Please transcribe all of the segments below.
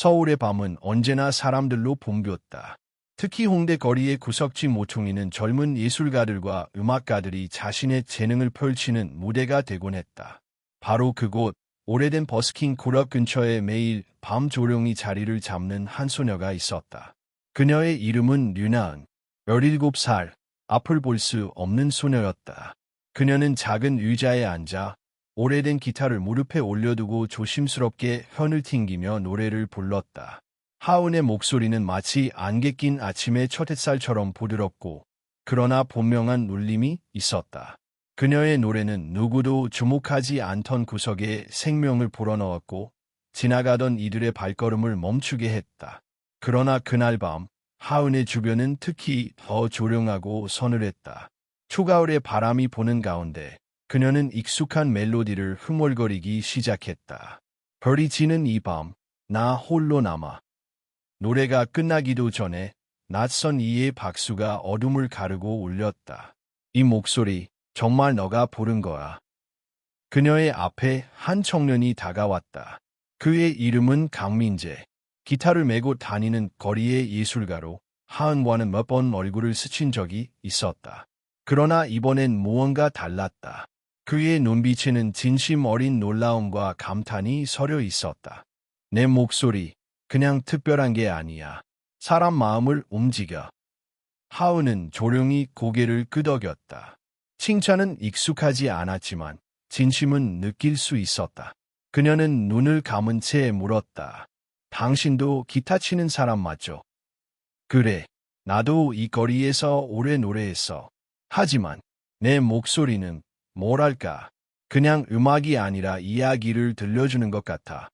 서울의 밤은 언제나 사람들로 붐볐다. 특히 홍대 거리의 구석지 모퉁이는 젊은 예술가들과 음악가들이 자신의 재능을 펼치는 무대가 되곤 했다. 바로 그곳, 오래된 버스킹 클럽 근처에 매일 밤 조용히 자리를 잡는 한 소녀가 있었다. 그녀의 이름은 류나은, 17살, 앞을 볼 수 없는 소녀였다. 그녀는 작은 의자에 앉아 오래된 기타를 무릎에 올려두고 조심스럽게 현을 튕기며 노래를 불렀다. 하은의 목소리는 마치 안개 낀 아침의 첫 햇살처럼 부드럽고 그러나 분명한 울림이 있었다. 그녀의 노래는 누구도 주목하지 않던 구석에 생명을 불어넣었고 지나가던 이들의 발걸음을 멈추게 했다. 그러나 그날 밤 하은의 주변은 특히 더 조용하고 서늘했다. 초가을의 바람이 부는 가운데 그녀는 익숙한 멜로디를 흥얼거리기 시작했다. 별이 지는 이 밤, 나 홀로 남아. 노래가 끝나기도 전에 낯선 이의 박수가 어둠을 가르고 울렸다. 이 목소리, 정말 너가 부른 거야. 그녀의 앞에 한 청년이 다가왔다. 그의 이름은 강민재. 기타를 메고 다니는 거리의 예술가로 하은과는 몇 번 얼굴을 스친 적이 있었다. 그러나 이번엔 무언가 달랐다. 그의 눈빛에는 진심 어린 놀라움과 감탄이 서려 있었다. 내 목소리, 그냥 특별한 게 아니야. 사람 마음을 움직여. 하은은 조용히 고개를 끄덕였다. 칭찬은 익숙하지 않았지만 진심은 느낄 수 있었다. 그녀는 눈을 감은 채 물었다. 당신도 기타 치는 사람 맞죠? 그래, 나도 이 거리에서 오래 노래했어. 하지만 내 목소리는 뭐랄까, 그냥 음악이 아니라 이야기를 들려주는 것 같아.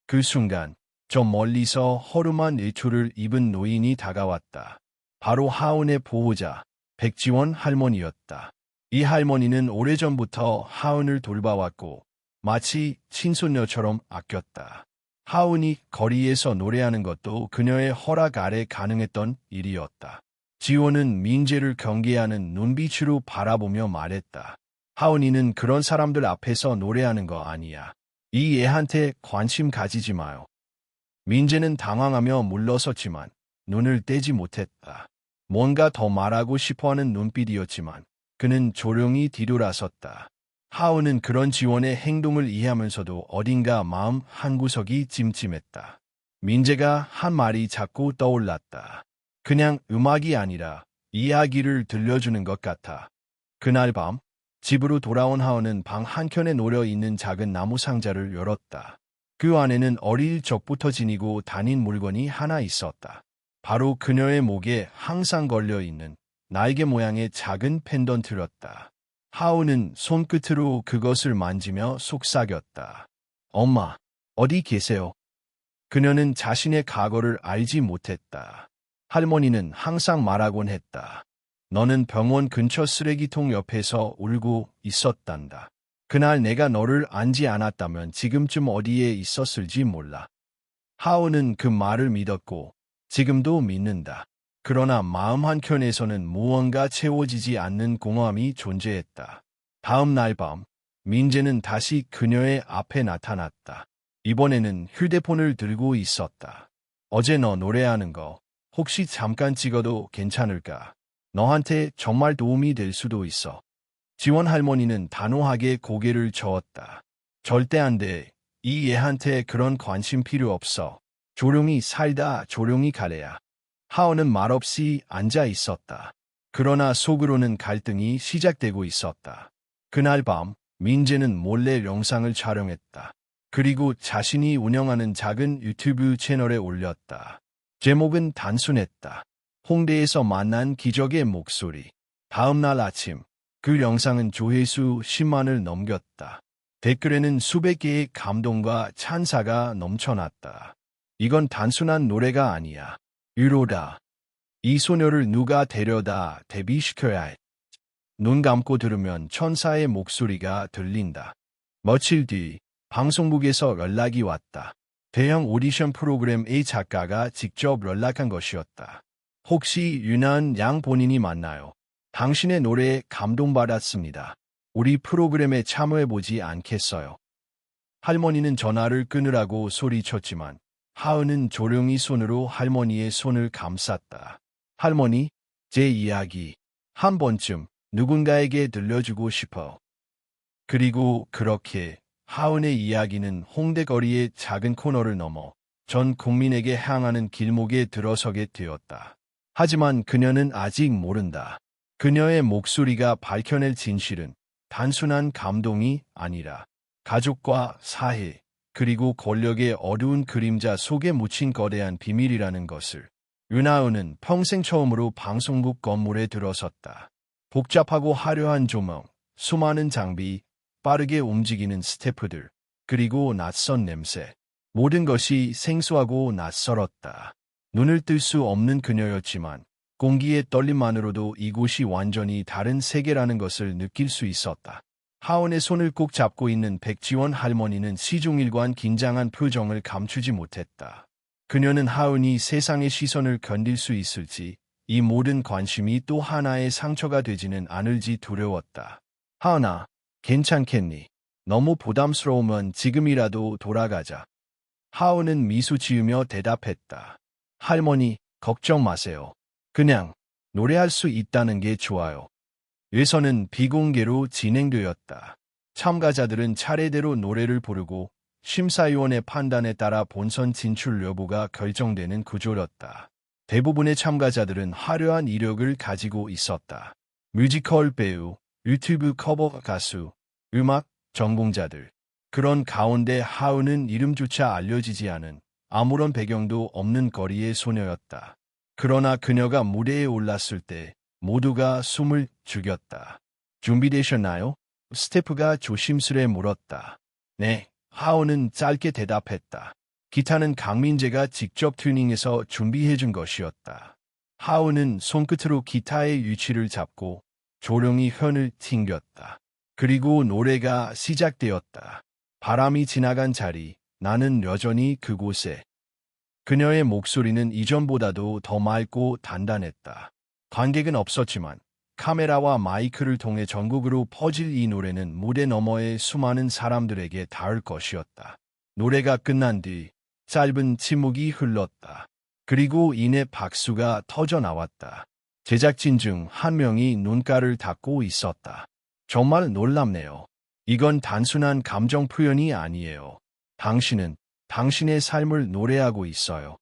그 순간 저 멀리서 허름한 외투를 입은 노인이 다가왔다. 바로 하은의 보호자, 백지원 할머니였다. 이 할머니는 오래전부터 하은을 돌봐왔고 마치 친손녀처럼 아꼈다. 하은이 거리에서 노래하는 것도 그녀의 허락 아래 가능했던 일이었다. 지원은 민재를 경계하는 눈빛으로 바라보며 말했다. 하은이는 그런 사람들 앞에서 노래하는 거 아니야. 이 애한테 관심 가지지 마요. 민재는 당황하며 물러섰지만 눈을 떼지 못했다. 뭔가 더 말하고 싶어하는 눈빛이었지만 그는 조용히 뒤돌아섰다. 하은은 그런 지원의 행동을 이해하면서도 어딘가 마음 한구석이 찜찜했다. 민재가 한 말이 자꾸 떠올랐다. 그냥 음악이 아니라 이야기를 들려주는 것 같아. 그날 밤 집으로 돌아온 하은은 방 한켠에 놓여 있는 작은 나무 상자를 열었다. 그 안에는 어릴 적부터 지니고 다닌 물건이 하나 있었다. 바로 그녀의 목에 항상 걸려있는 날개 모양의 작은 펜던트였다. 하은은 손끝으로 그것을 만지며 속삭였다. 엄마, 어디 계세요? 그녀는 자신의 과거를 알지 못했다. 할머니는 항상 말하곤 했다. 너는 병원 근처 쓰레기통 옆에서 울고 있었단다. 그날 내가 너를 안지 않았다면 지금쯤 어디에 있었을지 몰라. 하은은 그 말을 믿었고 지금도 믿는다. 그러나 마음 한켠에서는 무언가 채워지지 않는 공허함이 존재했다. 다음 날 밤, 민재는 다시 그녀의 앞에 나타났다. 이번에는 휴대폰을 들고 있었다. 어제 너 노래하는 거 혹시 잠깐 찍어도 괜찮을까? 너한테 정말 도움이 될 수도 있어. 지원 할머니는 단호하게 고개를 저었다. 절대 안 돼. 이 애한테 그런 관심 필요 없어. 조용히 살다 조용히 가래야. 하은은 말없이 앉아 있었다. 그러나 속으로는 갈등이 시작되고 있었다. 그날 밤 민재는 몰래 영상을 촬영했다. 그리고 자신이 운영하는 작은 유튜브 채널에 올렸다. 제목은 단순했다. 홍대에서 만난 기적의 목소리. 다음 날 아침 그 영상은 조회수 10만을 넘겼다. 댓글에는 수백 개의 감동과 찬사가 넘쳐났다. 이건 단순한 노래가 아니야. 위로다. 이 소녀를 누가 데려다 데뷔시켜야 해. 눈 감고 들으면 천사의 목소리가 들린다. 며칠 뒤 방송국에서 연락이 왔다. 대형 오디션 프로그램의 작가가 직접 연락한 것이었다. 혹시 유나은 양 본인이 맞나요? 당신의 노래에 감동받았습니다. 우리 프로그램에 참여해보지 않겠어요? 할머니는 전화를 끊으라고 소리쳤지만 하은은 조용히 손으로 할머니의 손을 감쌌다. 할머니, 제 이야기 한 번쯤 누군가에게 들려주고 싶어. 그리고 그렇게 하은의 이야기는 홍대 거리의 작은 코너를 넘어 전 국민에게 향하는 길목에 들어서게 되었다. 하지만 그녀는 아직 모른다. 그녀의 목소리가 밝혀낼 진실은 단순한 감동이 아니라 가족과 사회, 그리고 권력의 어두운 그림자 속에 묻힌 거대한 비밀이라는 것을. 윤하은은 평생 처음으로 방송국 건물에 들어섰다. 복잡하고 화려한 조명, 수많은 장비, 빠르게 움직이는 스태프들, 그리고 낯선 냄새. 모든 것이 생소하고 낯설었다. 눈을 뜰 수 없는 그녀였지만 공기의 떨림만으로도 이곳이 완전히 다른 세계라는 것을 느낄 수 있었다. 하은의 손을 꼭 잡고 있는 백지원 할머니는 시종일관 긴장한 표정을 감추지 못했다. 그녀는 하은이 세상의 시선을 견딜 수 있을지, 이 모든 관심이 또 하나의 상처가 되지는 않을지 두려웠다. 하은아, 괜찮겠니? 너무 부담스러우면 지금이라도 돌아가자. 하은은 미소 지으며 대답했다. 할머니, 걱정 마세요. 그냥 노래할 수 있다는 게 좋아요. 예선은 비공개로 진행되었다. 참가자들은 차례대로 노래를 부르고 심사위원의 판단에 따라 본선 진출 여부가 결정되는 구조였다. 대부분의 참가자들은 화려한 이력을 가지고 있었다. 뮤지컬 배우, 유튜브 커버 가수, 음악 전공자들. 그런 가운데 하은은 이름조차 알려지지 않은 아무런 배경도 없는 거리의 소녀였다. 그러나 그녀가 무대에 올랐을 때 모두가 숨을 죽였다. 준비되셨나요? 스태프가 조심스레 물었다. 네, 하은은 짧게 대답했다. 기타는 강민재가 직접 튜닝해서 준비해준 것이었다. 하은은 손끝으로 기타의 위치를 잡고 조용히 현을 튕겼다. 그리고 노래가 시작되었다. 바람이 지나간 자리, 나는 여전히 그곳에. 그녀의 목소리는 이전보다도 더 맑고 단단했다. 관객은 없었지만 카메라와 마이크를 통해 전국으로 퍼질 이 노래는 무대 너머의 수많은 사람들에게 닿을 것이었다. 노래가 끝난 뒤 짧은 침묵이 흘렀다. 그리고 이내 박수가 터져 나왔다. 제작진 중 한 명이 눈가를 닫고 있었다. 정말 놀랍네요. 이건 단순한 감정 표현이 아니에요. 당신은 당신의 삶을 노래하고 있어요.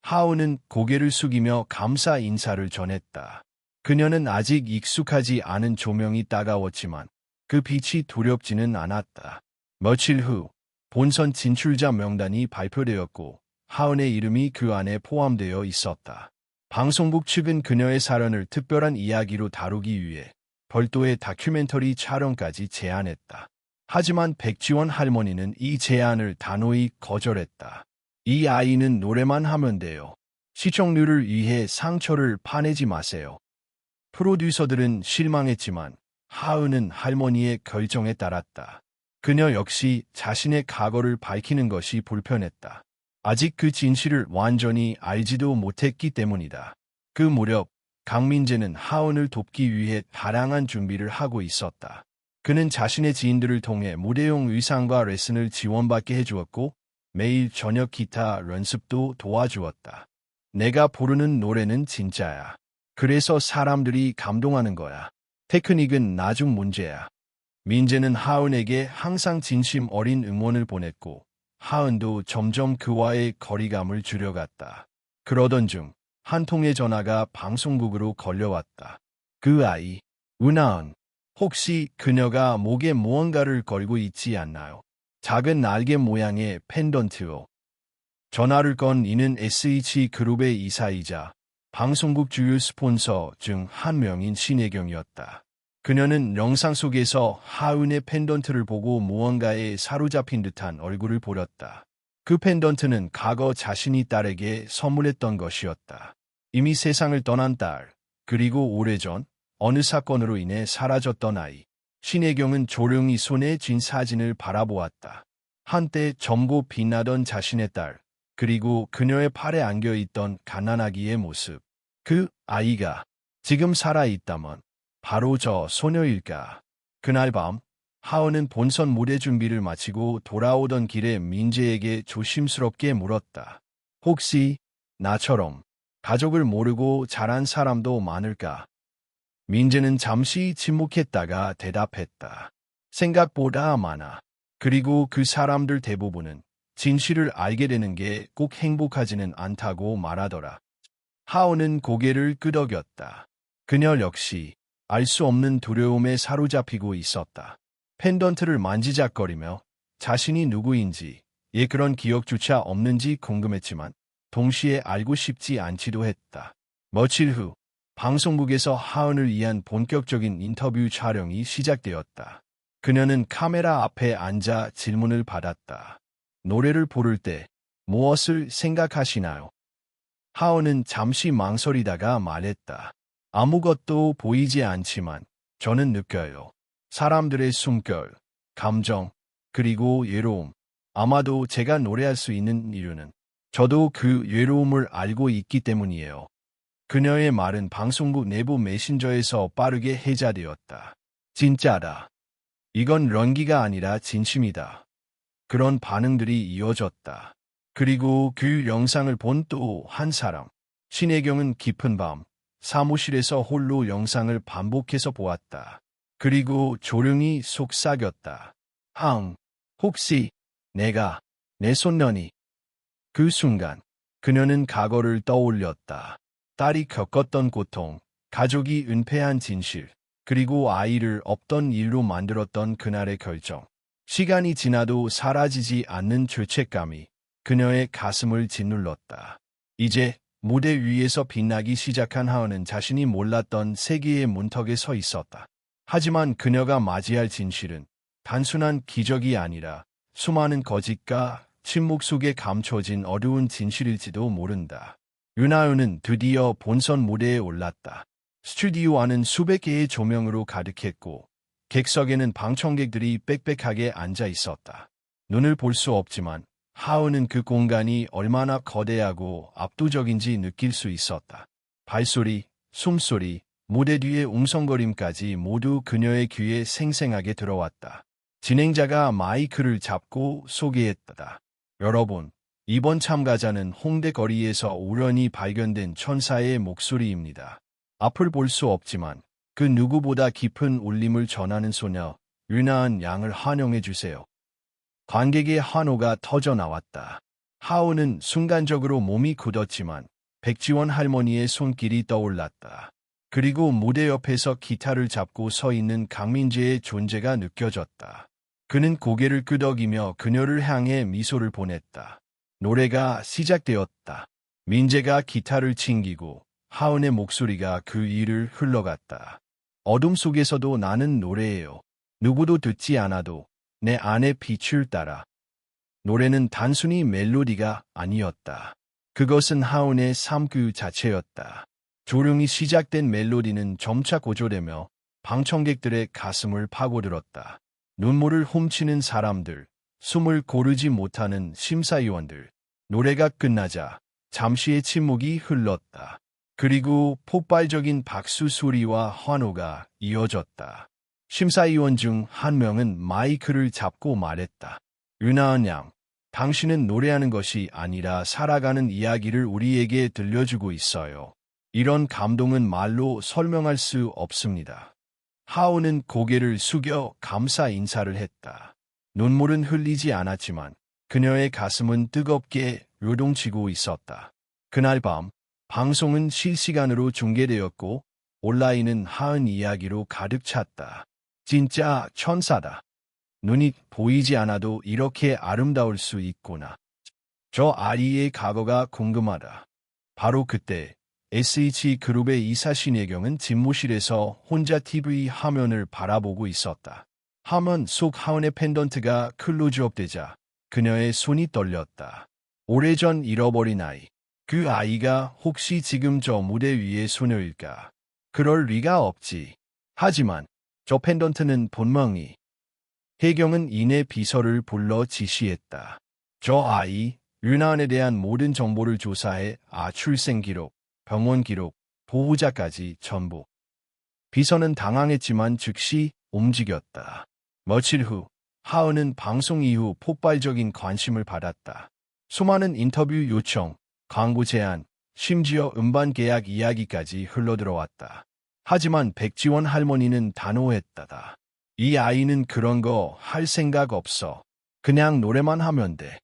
하은은 고개를 숙이며 감사 인사를 전했다. 그녀는 아직 익숙하지 않은 조명이 따가웠지만 그 빛이 두렵지는 않았다. 며칠 후 본선 진출자 명단이 발표되었고 하은의 이름이 그 안에 포함되어 있었다. 방송국 측은 그녀의 사연을 특별한 이야기로 다루기 위해 별도의 다큐멘터리 촬영까지 제안했다. 하지만 백지원 할머니는 이 제안을 단호히 거절했다. 이 아이는 노래만 하면 돼요. 시청률을 위해 상처를 파내지 마세요. 프로듀서들은 실망했지만 하은은 할머니의 결정에 따랐다. 그녀 역시 자신의 과거를 밝히는 것이 불편했다. 아직 그 진실을 완전히 알지도 못했기 때문이다. 그 무렵 강민재는 하은을 돕기 위해 다양한 준비를 하고 있었다. 그는 자신의 지인들을 통해 무대용 의상과 레슨을 지원받게 해주었고 매일 저녁 기타 연습도 도와주었다. 내가 부르는 노래는 진짜야. 그래서 사람들이 감동하는 거야. 테크닉은 나중 문제야. 민재는 하은에게 항상 진심 어린 응원을 보냈고 하은도 점점 그와의 거리감을 줄여갔다. 그러던 중 한 통의 전화가 방송국으로 걸려왔다. 그 아이, 은하은. 혹시 그녀가 목에 무언가를 걸고 있지 않나요? 작은 날개 모양의 펜던트요. 전화를 건 이는 SH그룹의 이사이자 방송국 주요 스폰서 중 한 명인 신혜경이었다. 그녀는 영상 속에서 하은의 펜던트를 보고 무언가에 사로잡힌 듯한 얼굴을 보였다. 그 펜던트는 과거 자신이 딸에게 선물했던 것이었다. 이미 세상을 떠난 딸, 그리고 오래전 어느 사건으로 인해 사라졌던 아이. 신혜경은 조용히 손에 쥔 사진을 바라보았다. 한때 젊고 빛나던 자신의 딸, 그리고 그녀의 팔에 안겨있던 갓난아기의 모습. 그 아이가 지금 살아있다면 바로 저 소녀일까. 그날 밤 하은은 본선 무대 준비를 마치고 돌아오던 길에 민재에게 조심스럽게 물었다. 혹시 나처럼 가족을 모르고 자란 사람도 많을까? 민재는 잠시 침묵했다가 대답했다. 생각보다 많아. 그리고 그 사람들 대부분은 진실을 알게 되는 게 꼭 행복하지는 않다고 말하더라. 하은은 고개를 끄덕였다. 그녀 역시 알 수 없는 두려움에 사로잡히고 있었다. 펜던트를 만지작거리며 자신이 누구인지 그런 기억조차 없는지 궁금했지만 동시에 알고 싶지 않지도 했다. 며칠 후 방송국에서 하은을 위한 본격적인 인터뷰 촬영이 시작되었다. 그녀는 카메라 앞에 앉아 질문을 받았다. 노래를 부를 때 무엇을 생각하시나요? 하은은 잠시 망설이다가 말했다. 아무것도 보이지 않지만 저는 느껴요. 사람들의 숨결, 감정, 그리고 외로움. 아마도 제가 노래할 수 있는 이유는 저도 그 외로움을 알고 있기 때문이에요. 그녀의 말은 방송국 내부 메신저에서 빠르게 해자되었다. 진짜다. 이건 런기가 아니라 진심이다. 그런 반응들이 이어졌다. 그리고 그 영상을 본 또 한 사람. 신혜경은 깊은 밤, 사무실에서 홀로 영상을 반복해서 보았다. 그리고 조용히 속삭였다. 혹시 내가 내 손녀니? 그 순간 그녀는 과거를 떠올렸다. 딸이 겪었던 고통, 가족이 은폐한 진실, 그리고 아이를 없던 일로 만들었던 그날의 결정. 시간이 지나도 사라지지 않는 죄책감이 그녀의 가슴을 짓눌렀다. 이제 무대 위에서 빛나기 시작한 하은은 자신이 몰랐던 세계의 문턱에 서 있었다. 하지만 그녀가 맞이할 진실은 단순한 기적이 아니라 수많은 거짓과 침묵 속에 감춰진 어두운 진실일지도 모른다. 윤하은은 드디어 본선 무대에 올랐다. 스튜디오 안은 수백 개의 조명으로 가득했고 객석에는 방청객들이 빽빽하게 앉아 있었다. 눈을 볼 수 없지만 하은은 그 공간이 얼마나 거대하고 압도적인지 느낄 수 있었다. 발소리, 숨소리, 무대 뒤의 웅성거림까지 모두 그녀의 귀에 생생하게 들어왔다. 진행자가 마이크를 잡고 소개했다. 여러분, 이번 참가자는 홍대 거리에서 우연히 발견된 천사의 목소리입니다. 앞을 볼 수 없지만 그 누구보다 깊은 울림을 전하는 소녀, 윤하은 양을 환영해 주세요. 관객의 환호가 터져 나왔다. 하은은 순간적으로 몸이 굳었지만 백지원 할머니의 손길이 떠올랐다. 그리고 무대 옆에서 기타를 잡고 서 있는 강민재의 존재가 느껴졌다. 그는 고개를 끄덕이며 그녀를 향해 미소를 보냈다. 노래가 시작되었다. 민재가 기타를 챙기고 하은의 목소리가 그 위를 흘러갔다. 어둠 속에서도 나는 노래예요. 누구도 듣지 않아도 내 안의 빛을 따라. 노래는 단순히 멜로디가 아니었다. 그것은 하은의 삶 그 자체였다. 조용히 시작된 멜로디는 점차 고조되며 방청객들의 가슴을 파고들었다. 눈물을 훔치는 사람들, 숨을 고르지 못하는 심사위원들. 노래가 끝나자 잠시의 침묵이 흘렀다. 그리고 폭발적인 박수 소리와 환호가 이어졌다. 심사위원 중 한 명은 마이크를 잡고 말했다. 윤하은 양, 당신은 노래하는 것이 아니라 살아가는 이야기를 우리에게 들려주고 있어요. 이런 감동은 말로 설명할 수 없습니다. 하은은 고개를 숙여 감사 인사를 했다. 눈물은 흘리지 않았지만 그녀의 가슴은 뜨겁게 요동치고 있었다. 그날 밤 방송은 실시간으로 중계되었고 온라인은 하은 이야기로 가득 찼다. 진짜 천사다. 눈이 보이지 않아도 이렇게 아름다울 수 있구나. 저 아이의 과거가 궁금하다. 바로 그때 SH그룹의 이사 신혜경은 집무실에서 혼자 TV 화면을 바라보고 있었다. 화면 속 하은의 펜던트가 클로즈업 되자 그녀의 손이 떨렸다. 오래전 잃어버린 아이. 그 아이가 혹시 지금 저 무대 위의 소녀일까? 그럴 리가 없지. 하지만 저 펜던트는 분명히. 혜경은 이내 비서를 불러 지시했다. 저 아이, 윤하은에 대한 모든 정보를 조사해 출생 기록, 병원 기록, 보호자까지 전부. 비서는 당황했지만 즉시 움직였다. 며칠 후 하은은 방송 이후 폭발적인 관심을 받았다. 수많은 인터뷰 요청, 광고 제안, 심지어 음반 계약 이야기까지 흘러들어왔다. 하지만 백지원 할머니는 단호했다. 이 아이는 그런 거 할 생각 없어. 그냥 노래만 하면 돼.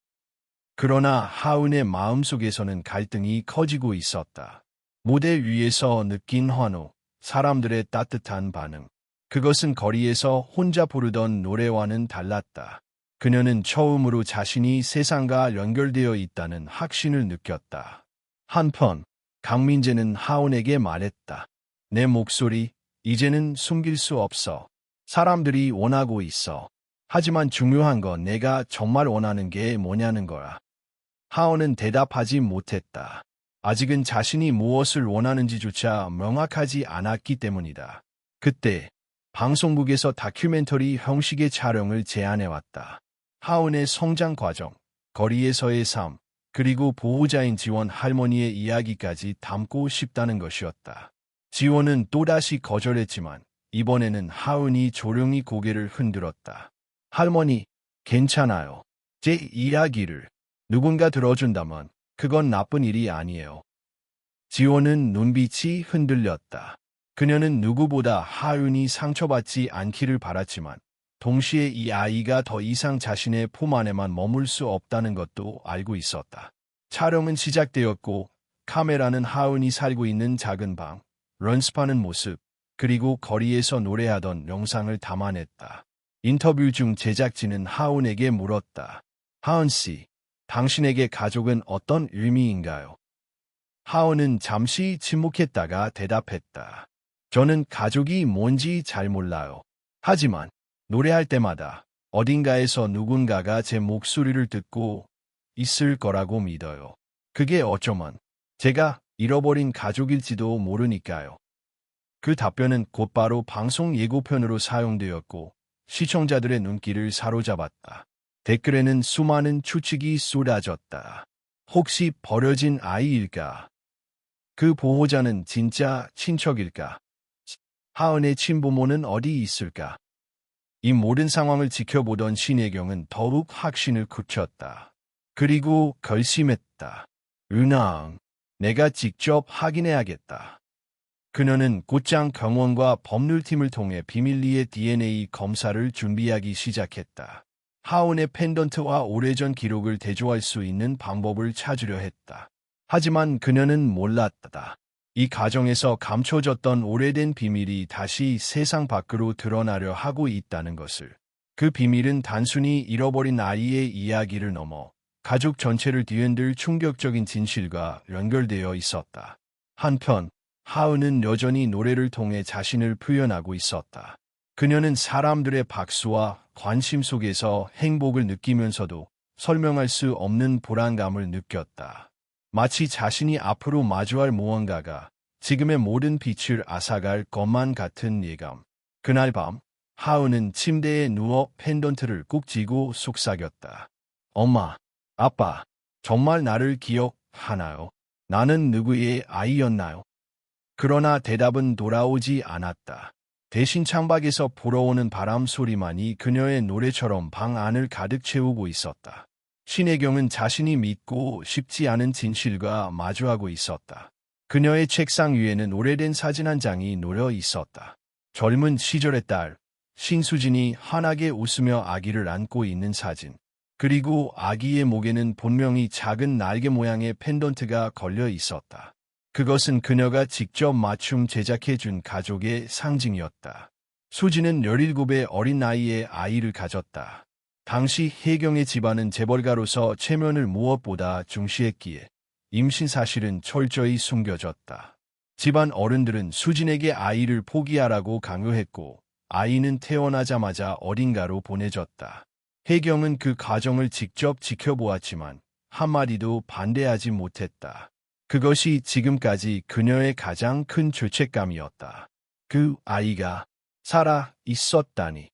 그러나 하은의 마음속에서는 갈등이 커지고 있었다. 무대 위에서 느낀 환호, 사람들의 따뜻한 반응. 그것은 거리에서 혼자 부르던 노래와는 달랐다. 그녀는 처음으로 자신이 세상과 연결되어 있다는 확신을 느꼈다. 한편 강민재는 하은에게 말했다. 내 목소리, 이제는 숨길 수 없어. 사람들이 원하고 있어. 하지만 중요한 건 내가 정말 원하는 게 뭐냐는 거야. 하은은 대답하지 못했다. 아직은 자신이 무엇을 원하는지조차 명확하지 않았기 때문이다. 그때 방송국에서 다큐멘터리 형식의 촬영을 제안해왔다. 하은의 성장 과정, 거리에서의 삶, 그리고 보호자인 지원 할머니의 이야기까지 담고 싶다는 것이었다. 지원은 또다시 거절했지만 이번에는 하은이 조용히 고개를 흔들었다. 할머니, 괜찮아요. 제 이야기를 누군가 들어준다면 그건 나쁜 일이 아니에요. 지원은 눈빛이 흔들렸다. 그녀는 누구보다 하은이 상처받지 않기를 바랐지만 동시에 이 아이가 더 이상 자신의 품 안에만 머물 수 없다는 것도 알고 있었다. 촬영은 시작되었고 카메라는 하은이 살고 있는 작은 방, 연습하는 모습, 그리고 거리에서 노래하던 영상을 담아냈다. 인터뷰 중 제작진은 하은에게 물었다. 하은 씨, 당신에게 가족은 어떤 의미인가요? 하은은 잠시 침묵했다가 대답했다. 저는 가족이 뭔지 잘 몰라요. 하지만 노래할 때마다 어딘가에서 누군가가 제 목소리를 듣고 있을 거라고 믿어요. 그게 어쩌면 제가 잃어버린 가족일지도 모르니까요. 그 답변은 곧바로 방송 예고편으로 사용되었고 시청자들의 눈길을 사로잡았다. 댓글에는 수많은 추측이 쏟아졌다. 혹시 버려진 아이일까? 그 보호자는 진짜 친척일까? 하은의 친부모는 어디 있을까? 이 모든 상황을 지켜보던 신혜경은 더욱 확신을 굳혔다. 그리고 결심했다. 은하응, 내가 직접 확인해야겠다. 그녀는 곧장 경원과 법률팀을 통해 비밀리에 DNA 검사를 준비하기 시작했다. 하은의 펜던트와 오래전 기록을 대조할 수 있는 방법을 찾으려 했다. 하지만 그녀는 몰랐다. 이 과정에서 감춰졌던 오래된 비밀이 다시 세상 밖으로 드러나려 하고 있다는 것을. 그 비밀은 단순히 잃어버린 아이의 이야기를 넘어 가족 전체를 뒤흔들 충격적인 진실과 연결되어 있었다. 한편 하은은 여전히 노래를 통해 자신을 표현하고 있었다. 그녀는 사람들의 박수와 관심 속에서 행복을 느끼면서도 설명할 수 없는 불안감을 느꼈다. 마치 자신이 앞으로 마주할 무언가가 지금의 모든 빛을 앗아갈 것만 같은 예감. 그날 밤 하은은 침대에 누워 펜던트를 꾹 쥐고 속삭였다. 엄마, 아빠, 정말 나를 기억하나요? 나는 누구의 아이였나요? 그러나 대답은 돌아오지 않았다. 대신 창밖에서 불어오는 바람 소리만이 그녀의 노래처럼 방 안을 가득 채우고 있었다. 신혜경은 자신이 믿고 싶지 않은 진실과 마주하고 있었다. 그녀의 책상 위에는 오래된 사진 한 장이 놓여 있었다. 젊은 시절의 딸, 신수진이 환하게 웃으며 아기를 안고 있는 사진. 그리고 아기의 목에는 분명히 작은 날개 모양의 펜던트가 걸려 있었다. 그것은 그녀가 직접 맞춤 제작해준 가족의 상징이었다. 수지는 17의 어린 나이에 아이를 가졌다. 당시 혜경의 집안은 재벌가로서 체면을 무엇보다 중시했기에 임신 사실은 철저히 숨겨졌다. 집안 어른들은 수진에게 아이를 포기하라고 강요했고 아이는 태어나자마자 어딘가로 보내졌다. 혜경은 그 과정을 직접 지켜보았지만 한마디도 반대하지 못했다. 그것이 지금까지 그녀의 가장 큰 죄책감이었다. 그 아이가 살아 있었다니.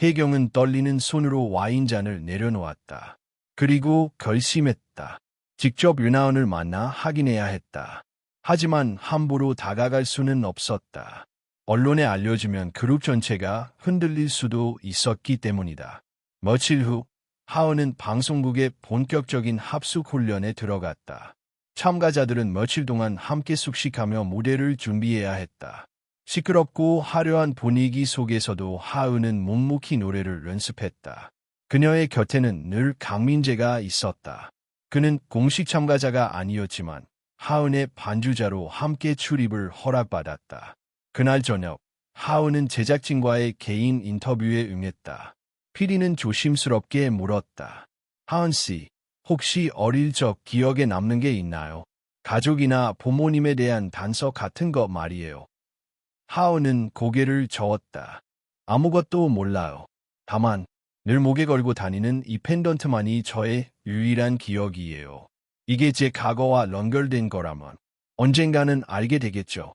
혜경은 떨리는 손으로 와인잔을 내려놓았다. 그리고 결심했다. 직접 윤하은을 만나 확인해야 했다. 하지만 함부로 다가갈 수는 없었다. 언론에 알려주면 그룹 전체가 흔들릴 수도 있었기 때문이다. 며칠 후 하은은 방송국의 본격적인 합숙 훈련에 들어갔다. 참가자들은 며칠 동안 함께 숙식하며 무대를 준비해야 했다. 시끄럽고 화려한 분위기 속에서도 하은은 묵묵히 노래를 연습했다. 그녀의 곁에는 늘 강민재가 있었다. 그는 공식 참가자가 아니었지만 하은의 반주자로 함께 출입을 허락받았다. 그날 저녁, 하은은 제작진과의 개인 인터뷰에 응했다. PD는 조심스럽게 물었다. 하은 씨, 혹시 어릴 적 기억에 남는 게 있나요? 가족이나 부모님에 대한 단서 같은 거 말이에요. 하은은 고개를 저었다. 아무것도 몰라요. 다만 늘 목에 걸고 다니는 이 펜던트만이 저의 유일한 기억이에요. 이게 제 과거와 연결된 거라면 언젠가는 알게 되겠죠.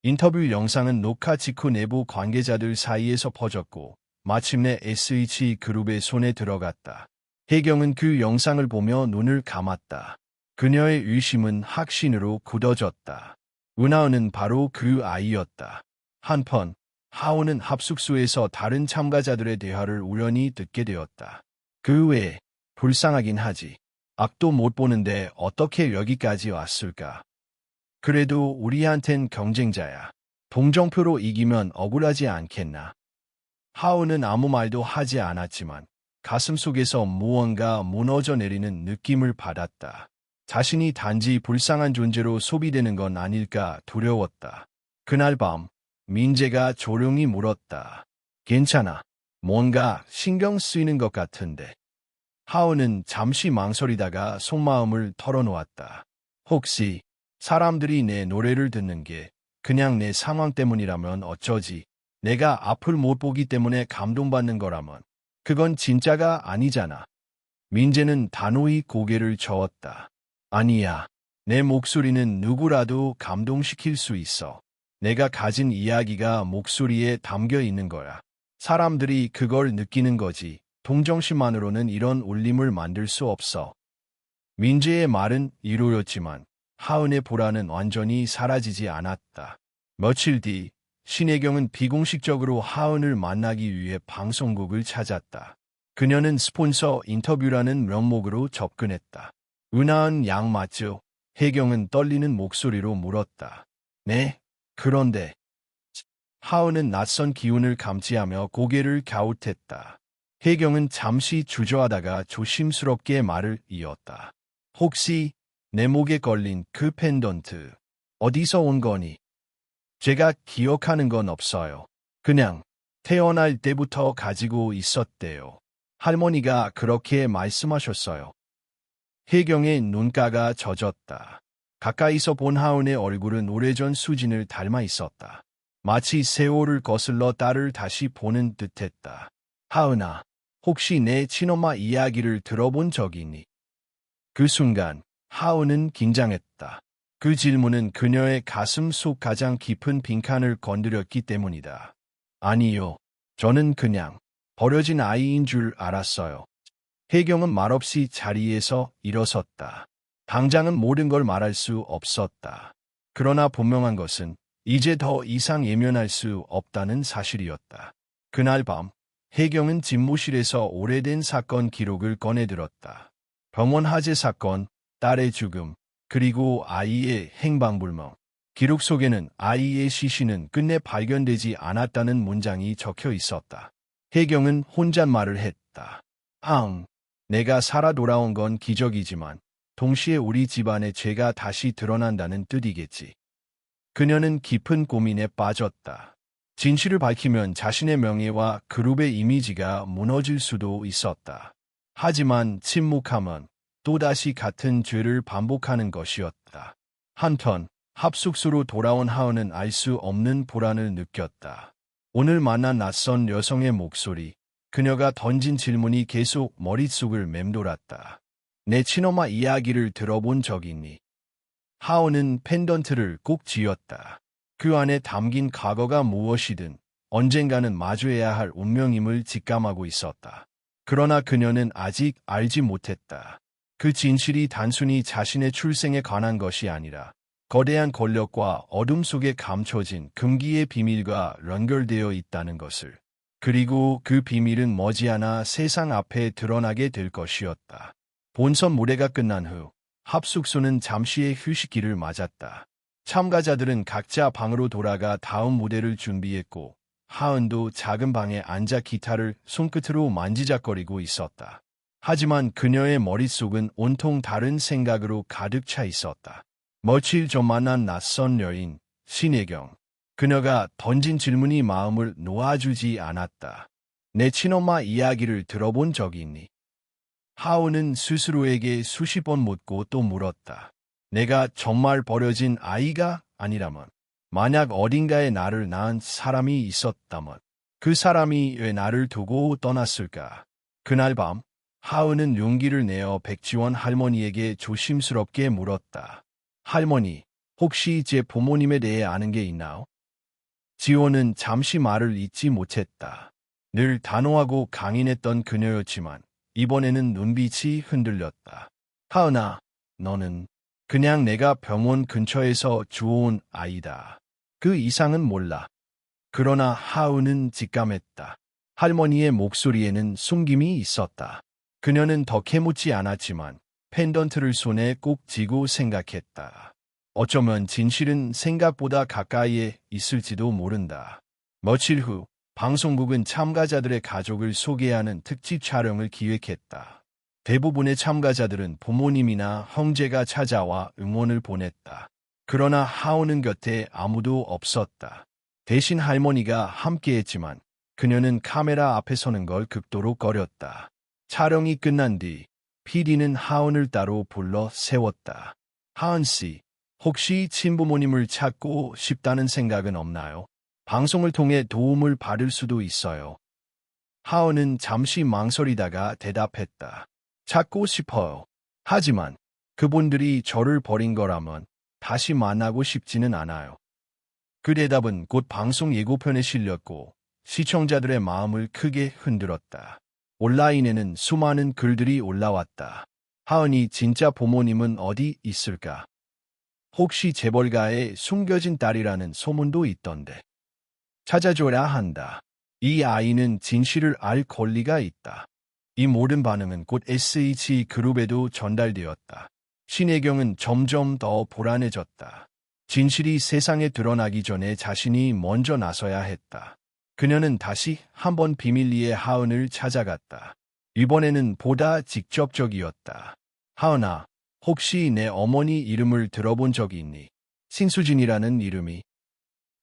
인터뷰 영상은 녹화 직후 내부 관계자들 사이에서 퍼졌고 마침내 SH그룹의 손에 들어갔다. 혜경은 그 영상을 보며 눈을 감았다. 그녀의 의심은 확신으로 굳어졌다. 은하은은 바로 그 아이였다. 한편 하은은 합숙소에서 다른 참가자들의 대화를 우연히 듣게 되었다. 그 외에 불쌍하긴 하지. 앞도 못 보는데 어떻게 여기까지 왔을까? 그래도 우리한텐 경쟁자야. 동정표로 이기면 억울하지 않겠나? 하은은 아무 말도 하지 않았지만 가슴속에서 무언가 무너져 내리는 느낌을 받았다. 자신이 단지 불쌍한 존재로 소비되는 건 아닐까 두려웠다. 그날 밤 민재가 조용히 물었다. 괜찮아. 뭔가 신경 쓰이는 것 같은데. 하은은 잠시 망설이다가 속마음을 털어놓았다. 혹시 사람들이 내 노래를 듣는 게 그냥 내 상황 때문이라면 어쩌지? 내가 앞을 못 보기 때문에 감동받는 거라면 그건 진짜가 아니잖아. 민재는 단호히 고개를 저었다. 아니야. 내 목소리는 누구라도 감동시킬 수 있어. 내가 가진 이야기가 목소리에 담겨 있는 거야. 사람들이 그걸 느끼는 거지. 동정심만으로는 이런 울림을 만들 수 없어. 민재의 말은 이로였지만 하은의 보라는 완전히 사라지지 않았다. 며칠 뒤 신혜경은 비공식적으로 하은을 만나기 위해 방송국을 찾았다. 그녀는 스폰서 인터뷰라는 명목으로 접근했다. 은하은 양 맞죠? 혜경은 떨리는 목소리로 물었다. 네, 그런데 하은은 낯선 기운을 감지하며 고개를 갸웃했다. 혜경은 잠시 주저하다가 조심스럽게 말을 이었다. 혹시 내 목에 걸린 그 펜던트 어디서 온 거니? 제가 기억하는 건 없어요. 그냥 태어날 때부터 가지고 있었대요. 할머니가 그렇게 말씀하셨어요. 혜경의 눈가가 젖었다. 가까이서 본 하은의 얼굴은 오래전 수진을 닮아 있었다. 마치 세월을 거슬러 딸을 다시 보는 듯했다. 하은아, 혹시 내 친엄마 이야기를 들어본 적 있니? 그 순간 하은은 긴장했다. 그 질문은 그녀의 가슴 속 가장 깊은 빈칸을 건드렸기 때문이다. 아니요. 저는 그냥 버려진 아이인 줄 알았어요. 혜경은 말없이 자리에서 일어섰다. 당장은 모든 걸 말할 수 없었다. 그러나 분명한 것은 이제 더 이상 예면할 수 없다는 사실이었다. 그날 밤 혜경은 집무실에서 오래된 사건 기록을 꺼내들었다. 병원 화재 사건, 딸의 죽음, 그리고 아이의 행방불명. 기록 속에는 아이의 시신은 끝내 발견되지 않았다는 문장이 적혀 있었다. 혜경은 혼잣말을 했다. 내가 살아 돌아온 건 기적이지만 동시에 우리 집안의 죄가 다시 드러난다는 뜻이겠지. 그녀는 깊은 고민에 빠졌다. 진실을 밝히면 자신의 명예와 그룹의 이미지가 무너질 수도 있었다. 하지만 침묵하면 또다시 같은 죄를 반복하는 것이었다. 한편 합숙소로 돌아온 하은은 알 수 없는 불안을 느꼈다. 오늘 만난 낯선 여성의 목소리, 그녀가 던진 질문이 계속 머릿속을 맴돌았다. 내 친엄마 이야기를 들어본 적 있니? 하은은 펜던트를 꼭 쥐었다. 그 안에 담긴 과거가 무엇이든 언젠가는 마주해야 할 운명임을 직감하고 있었다. 그러나 그녀는 아직 알지 못했다. 그 진실이 단순히 자신의 출생에 관한 것이 아니라 거대한 권력과 어둠 속에 감춰진 금기의 비밀과 연결되어 있다는 것을. 그리고 그 비밀은 머지않아 세상 앞에 드러나게 될 것이었다. 본선 무대가 끝난 후 합숙소는 잠시의 휴식기를 맞았다. 참가자들은 각자 방으로 돌아가 다음 무대를 준비했고 하은도 작은 방에 앉아 기타를 손끝으로 만지작거리고 있었다. 하지만 그녀의 머릿속은 온통 다른 생각으로 가득 차 있었다. 며칠 전 만난 낯선 여인, 신혜경. 그녀가 던진 질문이 마음을 놓아주지 않았다. 내 친엄마 이야기를 들어본 적이 있니? 하은은 스스로에게 수십 번 묻고 또 물었다. 내가 정말 버려진 아이가 아니라면, 만약 어딘가에 나를 낳은 사람이 있었다면, 그 사람이 왜 나를 두고 떠났을까? 그날 밤, 하은은 용기를 내어 백지원 할머니에게 조심스럽게 물었다. 할머니, 혹시 제 부모님에 대해 아는 게 있나요? 지원은 잠시 말을 잇지 못했다. 늘 단호하고 강인했던 그녀였지만 이번에는 눈빛이 흔들렸다. 하은아, 너는 그냥 내가 병원 근처에서 주워온 아이다. 그 이상은 몰라. 그러나 하은은 직감했다. 할머니의 목소리에는 숨김이 있었다. 그녀는 더 캐묻지 않았지만 펜던트를 손에 꼭 쥐고 생각했다. 어쩌면 진실은 생각보다 가까이에 있을지도 모른다. 며칠 후 방송국은 참가자들의 가족을 소개하는 특집 촬영을 기획했다. 대부분의 참가자들은 부모님이나 형제가 찾아와 응원을 보냈다. 그러나 하은은 곁에 아무도 없었다. 대신 할머니가 함께했지만 그녀는 카메라 앞에 서는 걸 극도로 꺼렸다. 촬영이 끝난 뒤 PD는 하은을 따로 불러 세웠다. 하은 씨, 혹시 친부모님을 찾고 싶다는 생각은 없나요? 방송을 통해 도움을 받을 수도 있어요. 하은은 잠시 망설이다가 대답했다. 찾고 싶어요. 하지만 그분들이 저를 버린 거라면 다시 만나고 싶지는 않아요. 그 대답은 곧 방송 예고편에 실렸고 시청자들의 마음을 크게 흔들었다. 온라인에는 수많은 글들이 올라왔다. 하은이 진짜 부모님은 어디 있을까? 혹시 재벌가에 숨겨진 딸이라는 소문도 있던데. 찾아줘야 한다. 이 아이는 진실을 알 권리가 있다. 이 모든 반응은 곧 SH그룹에도 전달되었다. 신혜경은 점점 더 불안해졌다. 진실이 세상에 드러나기 전에 자신이 먼저 나서야 했다. 그녀는 다시 한번 비밀리에 하은을 찾아갔다. 이번에는 보다 직접적이었다. 하은아, 혹시 내 어머니 이름을 들어본 적이 있니? 신수진이라는 이름이.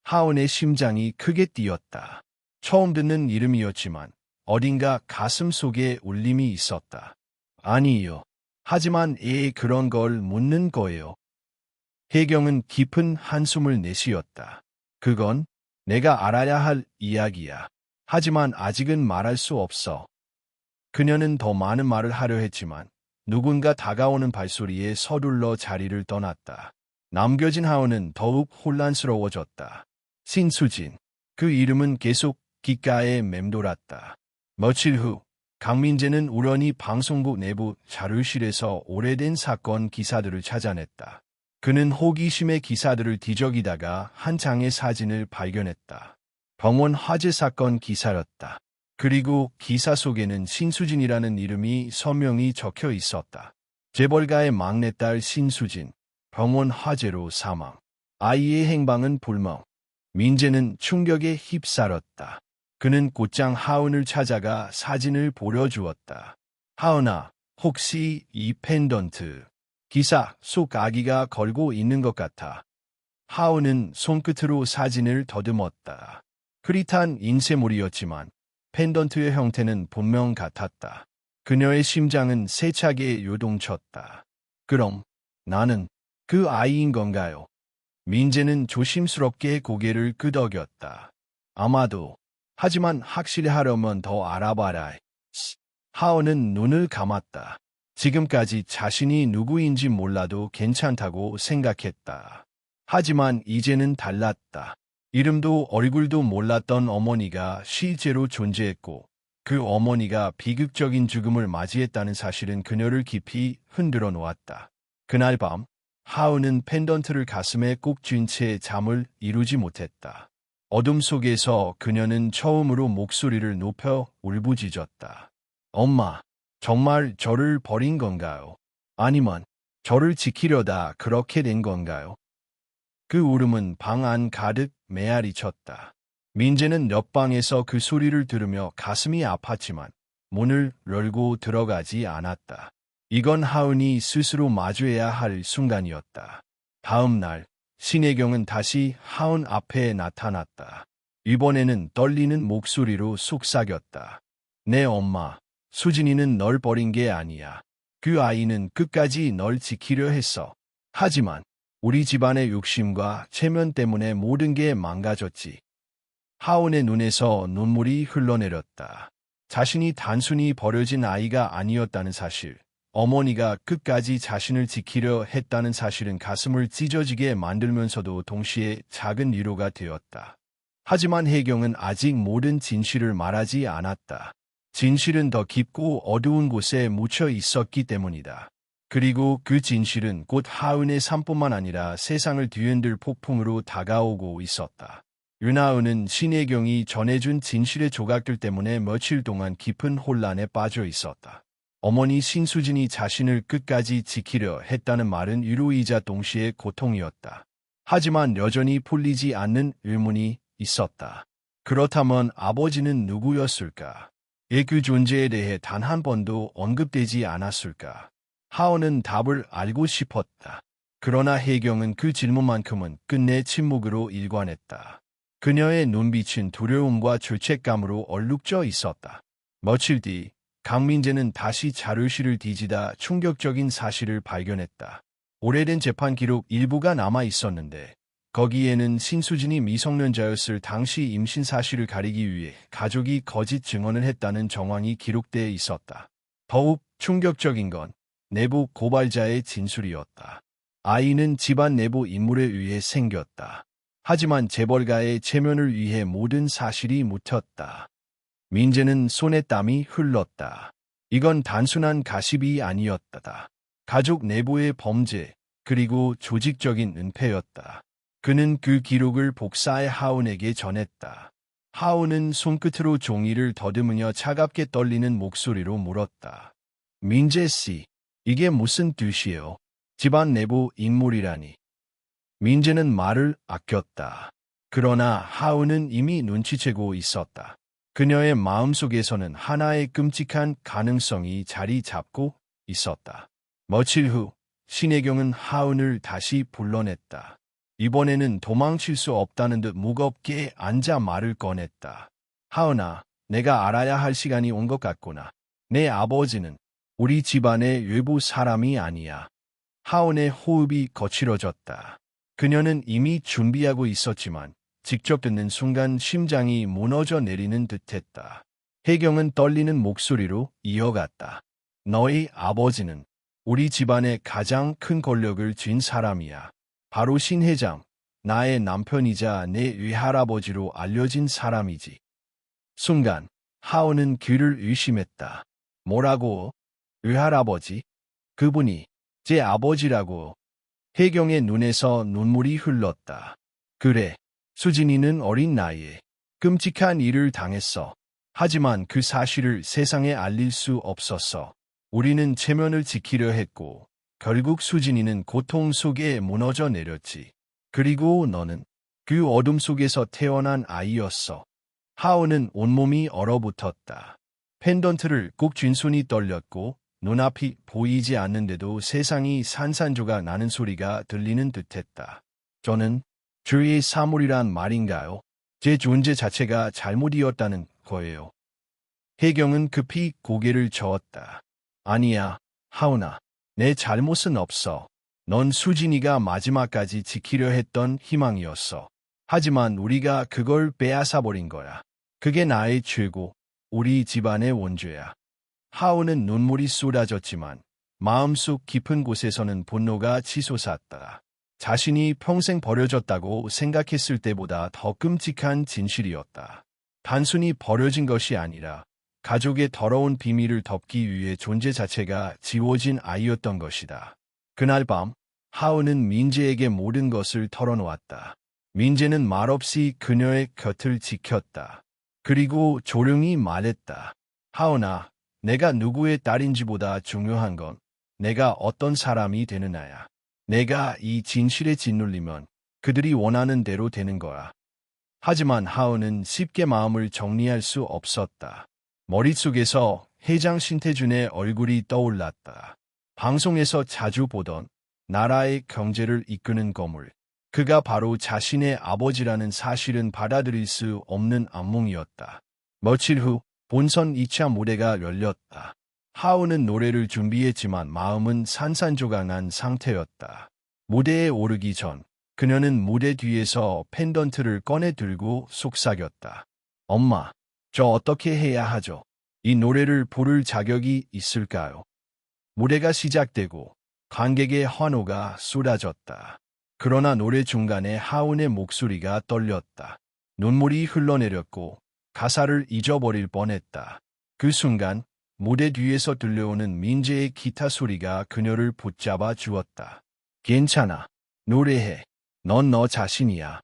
하은의 심장이 크게 뛰었다. 처음 듣는 이름이었지만 어딘가 가슴 속에 울림이 있었다. 아니요. 하지만 그런 걸 묻는 거예요. 혜경은 깊은 한숨을 내쉬었다. 그건 내가 알아야 할 이야기야. 하지만 아직은 말할 수 없어. 그녀는 더 많은 말을 하려 했지만 누군가 다가오는 발소리에 서둘러 자리를 떠났다. 남겨진 하은은 더욱 혼란스러워졌다. 신수진. 그 이름은 계속 귓가에 맴돌았다. 며칠 후 강민재는 우연히 방송국 내부 자료실에서 오래된 사건 기사들을 찾아냈다. 그는 호기심에 기사들을 뒤적이다가 한 장의 사진을 발견했다. 병원 화재 사건 기사였다. 그리고 기사 속에는 신수진이라는 이름이 서명이 적혀 있었다. 재벌가의 막내딸 신수진, 병원 화재로 사망. 아이의 행방은 불명. 민재는 충격에 휩싸였다. 그는 곧장 하은을 찾아가 사진을 보여주었다. 하은아, 혹시 이 펜던트 기사 속 아기가 걸고 있는 것 같아. 하은은 손끝으로 사진을 더듬었다. 흐릿한 인쇄물이었지만 펜던트의 형태는 분명 같았다. 그녀의 심장은 세차게 요동쳤다. 그럼 나는 그 아이인 건가요? 민재는 조심스럽게 고개를 끄덕였다. 아마도. 하지만 확실히 하려면 더 알아봐라. 하은은 눈을 감았다. 지금까지 자신이 누구인지 몰라도 괜찮다고 생각했다. 하지만 이제는 달랐다. 이름도 얼굴도 몰랐던 어머니가 실제로 존재했고 그 어머니가 비극적인 죽음을 맞이했다는 사실은 그녀를 깊이 흔들어 놓았다. 그날 밤 하은은 펜던트를 가슴에 꼭 쥔 채 잠을 이루지 못했다. 어둠 속에서 그녀는 처음으로 목소리를 높여 울부짖었다. 엄마, 정말 저를 버린 건가요? 아니면 저를 지키려다 그렇게 된 건가요? 그 울음은 방 안 가득 메아리쳤다. 민재는 옆방에서 그 소리를 들으며 가슴이 아팠지만 문을 열고 들어가지 않았다. 이건 하은이 스스로 마주해야 할 순간이었다. 다음 날, 신혜경은 다시 하은 앞에 나타났다. 이번에는 떨리는 목소리로 속삭였다. 내 엄마, 수진이는 널 버린 게 아니야. 그 아이는 끝까지 널 지키려 했어. 하지만 우리 집안의 욕심과 체면 때문에 모든 게 망가졌지. 하은의 눈에서 눈물이 흘러내렸다. 자신이 단순히 버려진 아이가 아니었다는 사실, 어머니가 끝까지 자신을 지키려 했다는 사실은 가슴을 찢어지게 만들면서도 동시에 작은 위로가 되었다. 하지만 혜경은 아직 모든 진실을 말하지 않았다. 진실은 더 깊고 어두운 곳에 묻혀 있었기 때문이다. 그리고 그 진실은 곧 하은의 삶뿐만 아니라 세상을 뒤흔들 폭풍으로 다가오고 있었다. 윤하은은 신혜경이 전해준 진실의 조각들 때문에 며칠 동안 깊은 혼란에 빠져 있었다. 어머니 신수진이 자신을 끝까지 지키려 했다는 말은 위로이자 동시에 고통이었다. 하지만 여전히 풀리지 않는 의문이 있었다. 그렇다면 아버지는 누구였을까? 그 존재에 대해 단 한 번도 언급되지 않았을까? 하은은 답을 알고 싶었다. 그러나 혜경은 그 질문만큼은 끝내 침묵으로 일관했다. 그녀의 눈빛은 두려움과 죄책감으로 얼룩져 있었다. 며칠 뒤 강민재는 다시 자료실을 뒤지다 충격적인 사실을 발견했다. 오래된 재판 기록 일부가 남아 있었는데 거기에는 신수진이 미성년자였을 당시 임신 사실을 가리기 위해 가족이 거짓 증언을 했다는 정황이 기록되어 있었다. 더욱 충격적인 건 내부 고발자의 진술이었다. 아이는 집안 내부 인물에 의해 생겼다. 하지만 재벌가의 체면을 위해 모든 사실이 묻혔다. 민재는 손에 땀이 흘렀다. 이건 단순한 가십이 아니었다. 가족 내부의 범죄, 그리고 조직적인 은폐였다. 그는 그 기록을 복사해 하은에게 전했다. 하은은 손끝으로 종이를 더듬으며 차갑게 떨리는 목소리로 물었다. 민재 씨, 이게 무슨 뜻이에요? 집안 내부 인물이라니. 민재는 말을 아꼈다. 그러나 하은은 이미 눈치채고 있었다. 그녀의 마음속에서는 하나의 끔찍한 가능성이 자리 잡고 있었다. 며칠 후 신혜경은 하은을 다시 불러냈다. 이번에는 도망칠 수 없다는 듯 무겁게 앉아 말을 꺼냈다. 하은아, 내가 알아야 할 시간이 온 것 같구나. 내 아버지는 우리 집안의 외부 사람이 아니야. 하은의 호흡이 거칠어졌다. 그녀는 이미 준비하고 있었지만 직접 듣는 순간 심장이 무너져 내리는 듯했다. 혜경은 떨리는 목소리로 이어갔다. 너희 아버지는 우리 집안의 가장 큰 권력을 쥔 사람이야. 바로 신 회장, 나의 남편이자 내 외할아버지로 알려진 사람이지. 순간 하은은 귀를 의심했다. 뭐라고? 외할아버지? 그분이 제 아버지라고. 혜경의 눈에서 눈물이 흘렀다. 그래, 수진이는 어린 나이에 끔찍한 일을 당했어. 하지만 그 사실을 세상에 알릴 수 없었어. 우리는 체면을 지키려 했고 결국 수진이는 고통 속에 무너져 내렸지. 그리고 너는 그 어둠 속에서 태어난 아이였어. 하은은 온몸이 얼어붙었다. 펜던트를 꼭 쥔 손이 떨렸고 눈앞이 보이지 않는데도 세상이 산산조각 나는 소리가 들리는 듯했다. 저는 주의 사물이란 말인가요? 제 존재 자체가 잘못이었다는 거예요. 혜경은 급히 고개를 저었다. 아니야, 하은아. 내 잘못은 없어. 넌 수진이가 마지막까지 지키려 했던 희망이었어. 하지만 우리가 그걸 빼앗아버린 거야. 그게 나의 죄고 우리 집안의 원죄야. 하은은 눈물이 쏟아졌지만 마음속 깊은 곳에서는 분노가 치솟았다. 자신이 평생 버려졌다고 생각했을 때보다 더 끔찍한 진실이었다. 단순히 버려진 것이 아니라 가족의 더러운 비밀을 덮기 위해 존재 자체가 지워진 아이였던 것이다. 그날 밤 하은은 민재에게 모든 것을 털어놓았다. 민재는 말없이 그녀의 곁을 지켰다. 그리고 조용히 말했다. 하은아, 내가 누구의 딸인지보다 중요한 건 내가 어떤 사람이 되느냐야. 내가 이 진실에 짓눌리면 그들이 원하는 대로 되는 거야. 하지만 하은은 쉽게 마음을 정리할 수 없었다. 머릿속에서 회장 신태준의 얼굴이 떠올랐다. 방송에서 자주 보던 나라의 경제를 이끄는 거물. 그가 바로 자신의 아버지라는 사실은 받아들일 수 없는 악몽이었다. 며칠 후 본선 2차 무대가 열렸다. 하은은 노래를 준비했지만 마음은 산산조각난 상태였다. 무대에 오르기 전 그녀는 무대 뒤에서 펜던트를 꺼내 들고 속삭였다. 엄마, 저 어떻게 해야 하죠? 이 노래를 부를 자격이 있을까요? 무대가 시작되고 관객의 환호가 쏟아졌다. 그러나 노래 중간에 하은의 목소리가 떨렸다. 눈물이 흘러내렸고 가사를 잊어버릴 뻔했다. 그 순간 무대 뒤에서 들려오는 민재의 기타 소리가 그녀를 붙잡아 주었다. 괜찮아. 노래해. 넌 너 자신이야.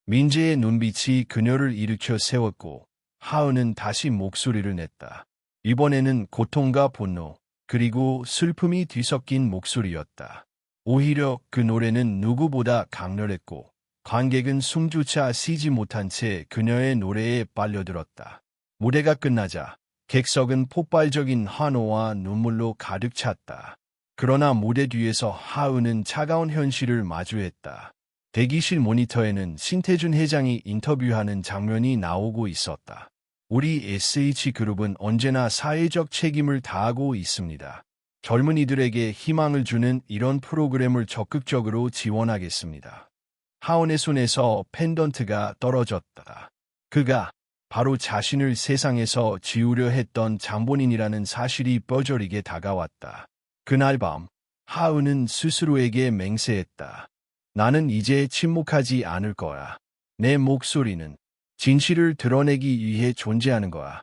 민재의 눈빛이 그녀를 일으켜 세웠고 하은은 다시 목소리를 냈다. 이번에는 고통과 분노, 그리고 슬픔이 뒤섞인 목소리였다. 오히려 그 노래는 누구보다 강렬했고 관객은 숨조차 쉬지 못한 채 그녀의 노래에 빨려들었다. 무대가 끝나자 객석은 폭발적인 환호와 눈물로 가득 찼다. 그러나 무대 뒤에서 하은은 차가운 현실을 마주했다. 대기실 모니터에는 신태준 회장이 인터뷰하는 장면이 나오고 있었다. 우리 SH그룹은 언제나 사회적 책임을 다하고 있습니다. 젊은이들에게 희망을 주는 이런 프로그램을 적극적으로 지원하겠습니다. 하은의 손에서 펜던트가 떨어졌다. 그가 바로 자신을 세상에서 지우려 했던 장본인이라는 사실이 뼈저리게 다가왔다. 그날 밤 하은은 스스로에게 맹세했다. 나는 이제 침묵하지 않을 거야. 내 목소리는 진실을 드러내기 위해 존재하는 거야.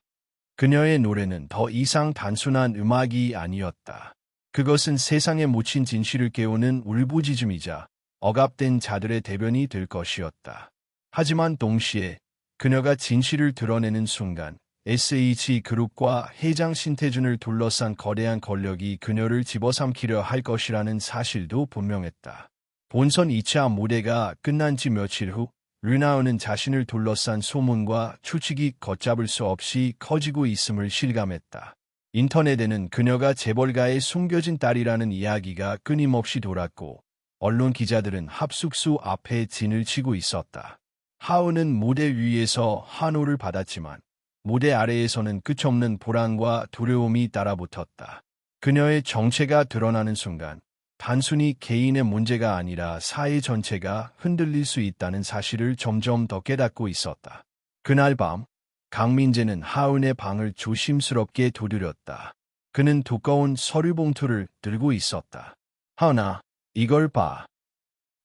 그녀의 노래는 더 이상 단순한 음악이 아니었다. 그것은 세상에 묻힌 진실을 깨우는 울부짖음이자 억압된 자들의 대변이 될 것이었다. 하지만 동시에 그녀가 진실을 드러내는 순간 SH그룹과 회장 신태준을 둘러싼 거대한 권력이 그녀를 집어삼키려 할 것이라는 사실도 분명했다. 본선 2차 무대가 끝난 지 며칠 후 류나은은 자신을 둘러싼 소문과 추측이 걷잡을 수 없이 커지고 있음을 실감했다. 인터넷에는 그녀가 재벌가의 숨겨진 딸이라는 이야기가 끊임없이 돌았고 언론 기자들은 합숙소 앞에 진을 치고 있었다. 하은은 무대 위에서 환호를 받았지만 무대 아래에서는 끝없는 불안과 두려움이 따라붙었다. 그녀의 정체가 드러나는 순간 단순히 개인의 문제가 아니라 사회 전체가 흔들릴 수 있다는 사실을 점점 더 깨닫고 있었다. 그날 밤 강민재는 하은의 방을 조심스럽게 두드렸다. 그는 두꺼운 서류 봉투를 들고 있었다. 하은아, 이걸 봐.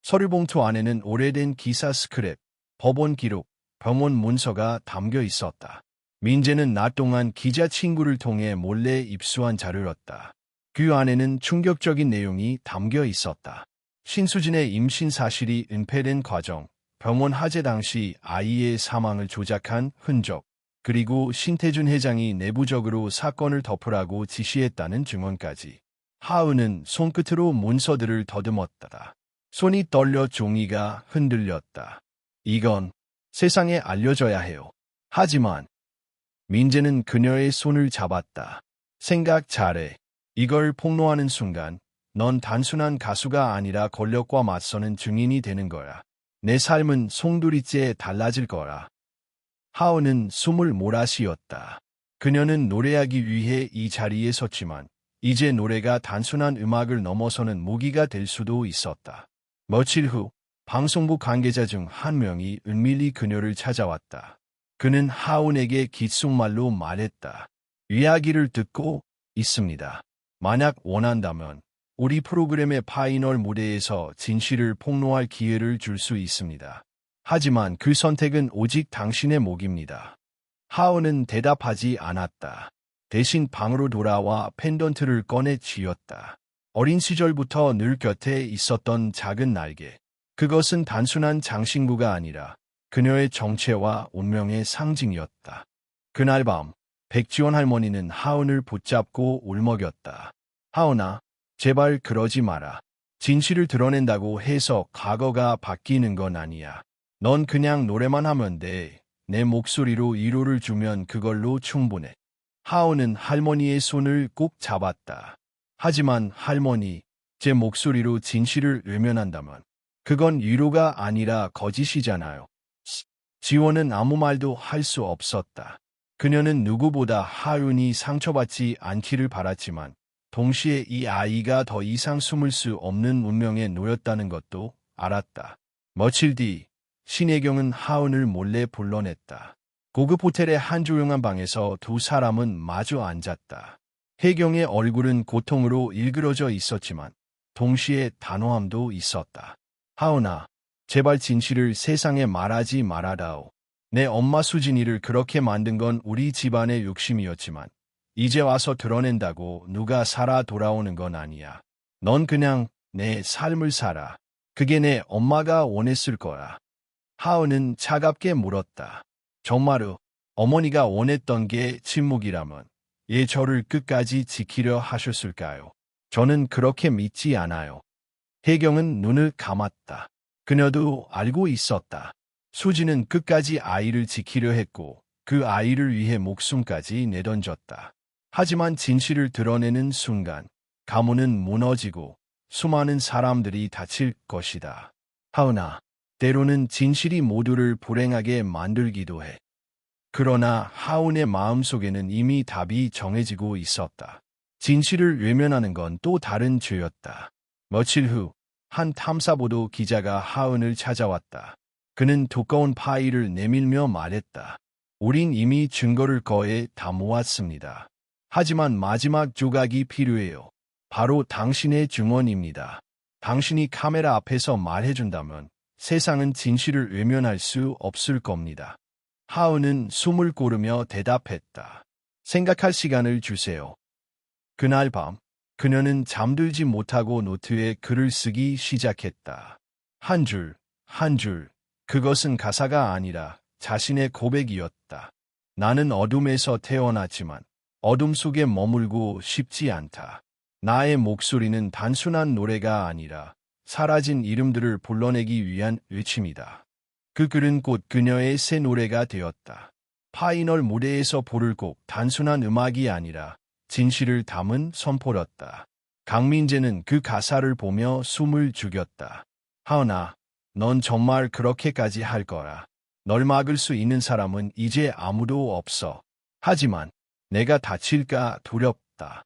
서류 봉투 안에는 오래된 기사 스크랩, 법원 기록, 병원 문서가 담겨 있었다. 민재는 낮 동안 기자 친구를 통해 몰래 입수한 자료였다. 그 안에는 충격적인 내용이 담겨 있었다. 신수진의 임신 사실이 은폐된 과정, 병원 화재 당시 아이의 사망을 조작한 흔적, 그리고 신태준 회장이 내부적으로 사건을 덮으라고 지시했다는 증언까지. 하은은 손끝으로 문서들을 더듬었다. 손이 떨려 종이가 흔들렸다. 이건 세상에 알려져야 해요. 하지만 민재는 그녀의 손을 잡았다. 생각 잘해. 이걸 폭로하는 순간 넌 단순한 가수가 아니라 권력과 맞서는 증인이 되는 거야. 내 삶은 송두리째 달라질 거야. 하은은 숨을 몰아쉬었다. 그녀는 노래하기 위해 이 자리에 섰지만 이제 노래가 단순한 음악을 넘어서는 무기가 될 수도 있었다. 며칠 후 방송국 관계자 중 한 명이 은밀히 그녀를 찾아왔다. 그는 하은에게 귓속말로 말했다. 이야기를 듣고 있습니다. 만약 원한다면 우리 프로그램의 파이널 무대에서 진실을 폭로할 기회를 줄 수 있습니다. 하지만 그 선택은 오직 당신의 몫입니다. 하은은 대답하지 않았다. 대신 방으로 돌아와 펜던트를 꺼내 쥐었다. 어린 시절부터 늘 곁에 있었던 작은 날개. 그것은 단순한 장신구가 아니라 그녀의 정체와 운명의 상징이었다. 그날 밤, 백지원 할머니는 하은을 붙잡고 울먹였다. 하은아, 제발 그러지 마라. 진실을 드러낸다고 해서 과거가 바뀌는 건 아니야. 넌 그냥 노래만 하면 돼. 내 목소리로 위로를 주면 그걸로 충분해. 하은은 할머니의 손을 꼭 잡았다. 하지만 할머니, 제 목소리로 진실을 외면한다면 그건 위로가 아니라 거짓이잖아요. 지원은 아무 말도 할 수 없었다. 그녀는 누구보다 하은이 상처받지 않기를 바랐지만 동시에 이 아이가 더 이상 숨을 수 없는 운명에 놓였다는 것도 알았다. 며칠 뒤 신혜경은 하은을 몰래 불러냈다. 고급 호텔의 한 조용한 방에서 두 사람은 마주 앉았다. 혜경의 얼굴은 고통으로 일그러져 있었지만 동시에 단호함도 있었다. 하은아, 제발 진실을 세상에 말하지 말아다오. 내 엄마 수진이를 그렇게 만든 건 우리 집안의 욕심이었지만 이제 와서 드러낸다고 누가 살아 돌아오는 건 아니야. 넌 그냥 내 삶을 살아. 그게 내 엄마가 원했을 거야. 하은은 차갑게 물었다. 정말로 어머니가 원했던 게 침묵이라면 저를 끝까지 지키려 하셨을까요? 저는 그렇게 믿지 않아요. 혜경은 눈을 감았다. 그녀도 알고 있었다. 수지는 끝까지 아이를 지키려 했고 그 아이를 위해 목숨까지 내던졌다. 하지만 진실을 드러내는 순간 가문은 무너지고 수많은 사람들이 다칠 것이다. 하은아, 때로는 진실이 모두를 불행하게 만들기도 해. 그러나 하은의 마음속에는 이미 답이 정해지고 있었다. 진실을 외면하는 건 또 다른 죄였다. 며칠 후 한 탐사보도 기자가 하은을 찾아왔다. 그는 두꺼운 파일을 내밀며 말했다. 우린 이미 증거를 거의 다 모았습니다. 하지만 마지막 조각이 필요해요. 바로 당신의 증언입니다. 당신이 카메라 앞에서 말해준다면 세상은 진실을 외면할 수 없을 겁니다. 하은은 숨을 고르며 대답했다. 생각할 시간을 주세요. 그날 밤, 그녀는 잠들지 못하고 노트에 글을 쓰기 시작했다. 한 줄, 한 줄. 그것은 가사가 아니라 자신의 고백이었다. 나는 어둠에서 태어났지만 어둠 속에 머물고 싶지 않다. 나의 목소리는 단순한 노래가 아니라 사라진 이름들을 불러내기 위한 외침이다. 그 글은 곧 그녀의 새 노래가 되었다. 파이널 무대에서 부를 곡, 단순한 음악이 아니라 진실을 담은 선포였다. 강민재는 그 가사를 보며 숨을 죽였다. 하은아, 넌 정말 그렇게까지 할 거야. 널 막을 수 있는 사람은 이제 아무도 없어. 하지만 내가 다칠까 두렵다.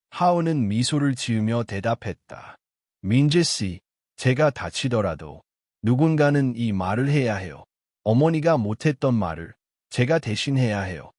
하은은 미소를 지으며 대답했다. 민재씨, 제가 다치더라도 누군가는 이 말을 해야 해요. 어머니가 못했던 말을 제가 대신 해야 해요.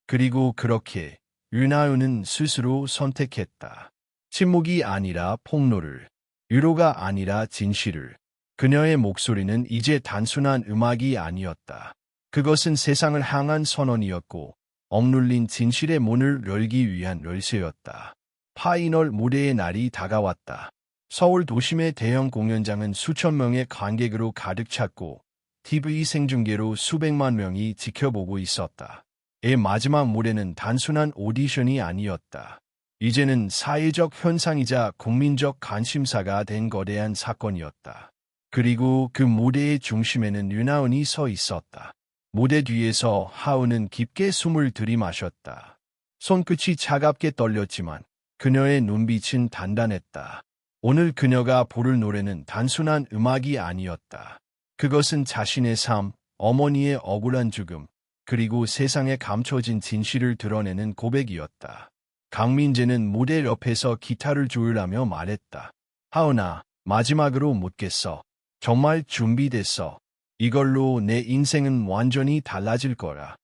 그리고 그렇게 윤하은은 스스로 선택했다. 침묵이 아니라 폭로를, 위로가 아니라 진실을. 그녀의 목소리는 이제 단순한 음악이 아니었다. 그것은 세상을 향한 선언이었고 억눌린 진실의 문을 열기 위한 열쇠였다. 파이널 무대의 날이 다가왔다. 서울 도심의 대형 공연장은 수천 명의 관객으로 가득 찼고 TV 생중계로 수백만 명이 지켜보고 있었다. 의 마지막 무대는 단순한 오디션이 아니었다. 이제는 사회적 현상이자 국민적 관심사가 된 거대한 사건이었다. 그리고 그 무대의 중심에는 윤하은이 서 있었다. 무대 뒤에서 하은은 깊게 숨을 들이마셨다. 손끝이 차갑게 떨렸지만 그녀의 눈빛은 단단했다. 오늘 그녀가 부를 노래는 단순한 음악이 아니었다. 그것은 자신의 삶, 어머니의 억울한 죽음, 그리고 세상에 감춰진 진실을 드러내는 고백이었다. 강민재는 무대 옆에서 기타를 조율하며 말했다. 하은아, 마지막으로 묻겠어. 정말 준비됐어. 이걸로 내 인생은 완전히 달라질 거라.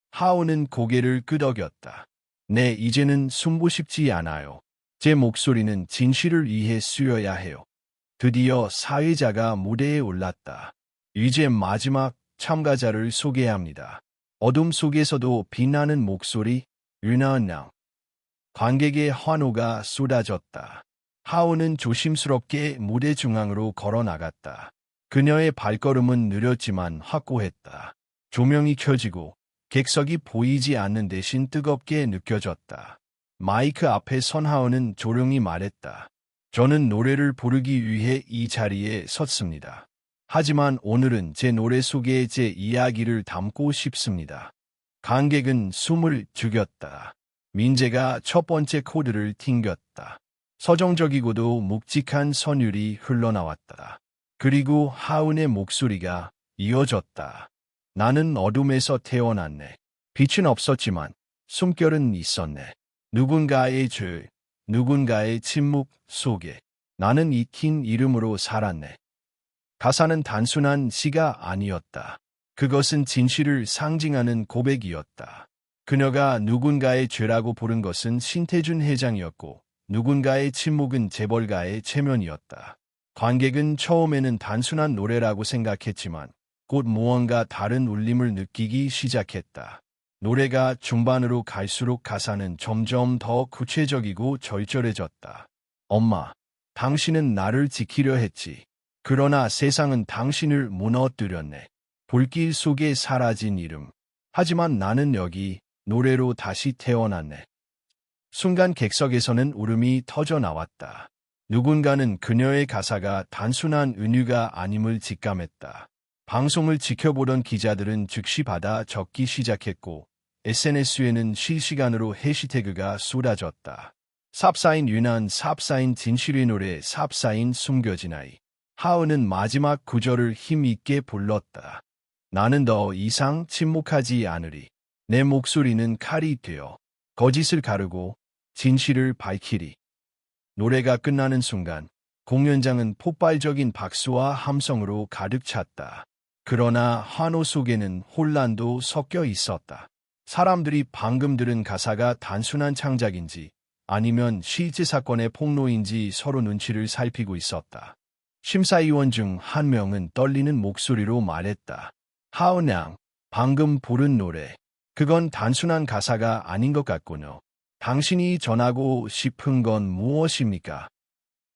하은은 고개를 끄덕였다. 네, 이제는 숨고 싶지 않아요. 제 목소리는 진실을 위해 쓰여야 해요. 드디어 사회자가 무대에 올랐다. 이제 마지막 참가자를 소개합니다. 어둠 속에서도 빛나는 목소리, 윤하은 양. 관객의 환호가 쏟아졌다. 하은은 조심스럽게 무대 중앙으로 걸어 나갔다. 그녀의 발걸음은 느렸지만 확고했다. 조명이 켜지고 객석이 보이지 않는 대신 뜨겁게 느껴졌다. 마이크 앞에 선 하은은 조용히 말했다. 저는 노래를 부르기 위해 이 자리에 섰습니다. 하지만 오늘은 제 노래 속에 제 이야기를 담고 싶습니다. 관객은 숨을 죽였다. 민재가 첫 번째 코드를 튕겼다. 서정적이고도 묵직한 선율이 흘러나왔다. 그리고 하은의 목소리가 이어졌다. 나는 어둠에서 태어났네. 빛은 없었지만 숨결은 있었네. 누군가의 죄, 누군가의 침묵 속에 나는 익힌 이름으로 살았네. 가사는 단순한 시가 아니었다. 그것은 진실을 상징하는 고백이었다. 그녀가 누군가의 죄라고 부른 것은 신태준 회장이었고 누군가의 침묵은 재벌가의 체면이었다. 관객은 처음에는 단순한 노래라고 생각했지만 곧 무언가 다른 울림을 느끼기 시작했다. 노래가 중반으로 갈수록 가사는 점점 더 구체적이고 절절해졌다. 엄마, 당신은 나를 지키려 했지. 그러나 세상은 당신을 무너뜨렸네. 불길 속에 사라진 이름. 하지만 나는 여기 노래로 다시 태어났네. 순간 객석에서는 울음이 터져 나왔다. 누군가는 그녀의 가사가 단순한 은유가 아님을 직감했다. 방송을 지켜보던 기자들은 즉시 받아 적기 시작했고 SNS에는 실시간으로 해시태그가 쏟아졌다. 삽사인 유난, 삽사인 진실의 노래, 삽사인 숨겨진 아이. 하은은 마지막 구절을 힘있게 불렀다. 나는 더 이상 침묵하지 않으리. 내 목소리는 칼이 되어 거짓을 가르고 진실을 밝히리. 노래가 끝나는 순간 공연장은 폭발적인 박수와 함성으로 가득 찼다. 그러나 환호 속에는 혼란도 섞여 있었다. 사람들이 방금 들은 가사가 단순한 창작인지 아니면 실제 사건의 폭로인지 서로 눈치를 살피고 있었다. 심사위원 중 한 명은 떨리는 목소리로 말했다. 하은 양, 방금 부른 노래. 그건 단순한 가사가 아닌 것 같군요. 당신이 전하고 싶은 건 무엇입니까?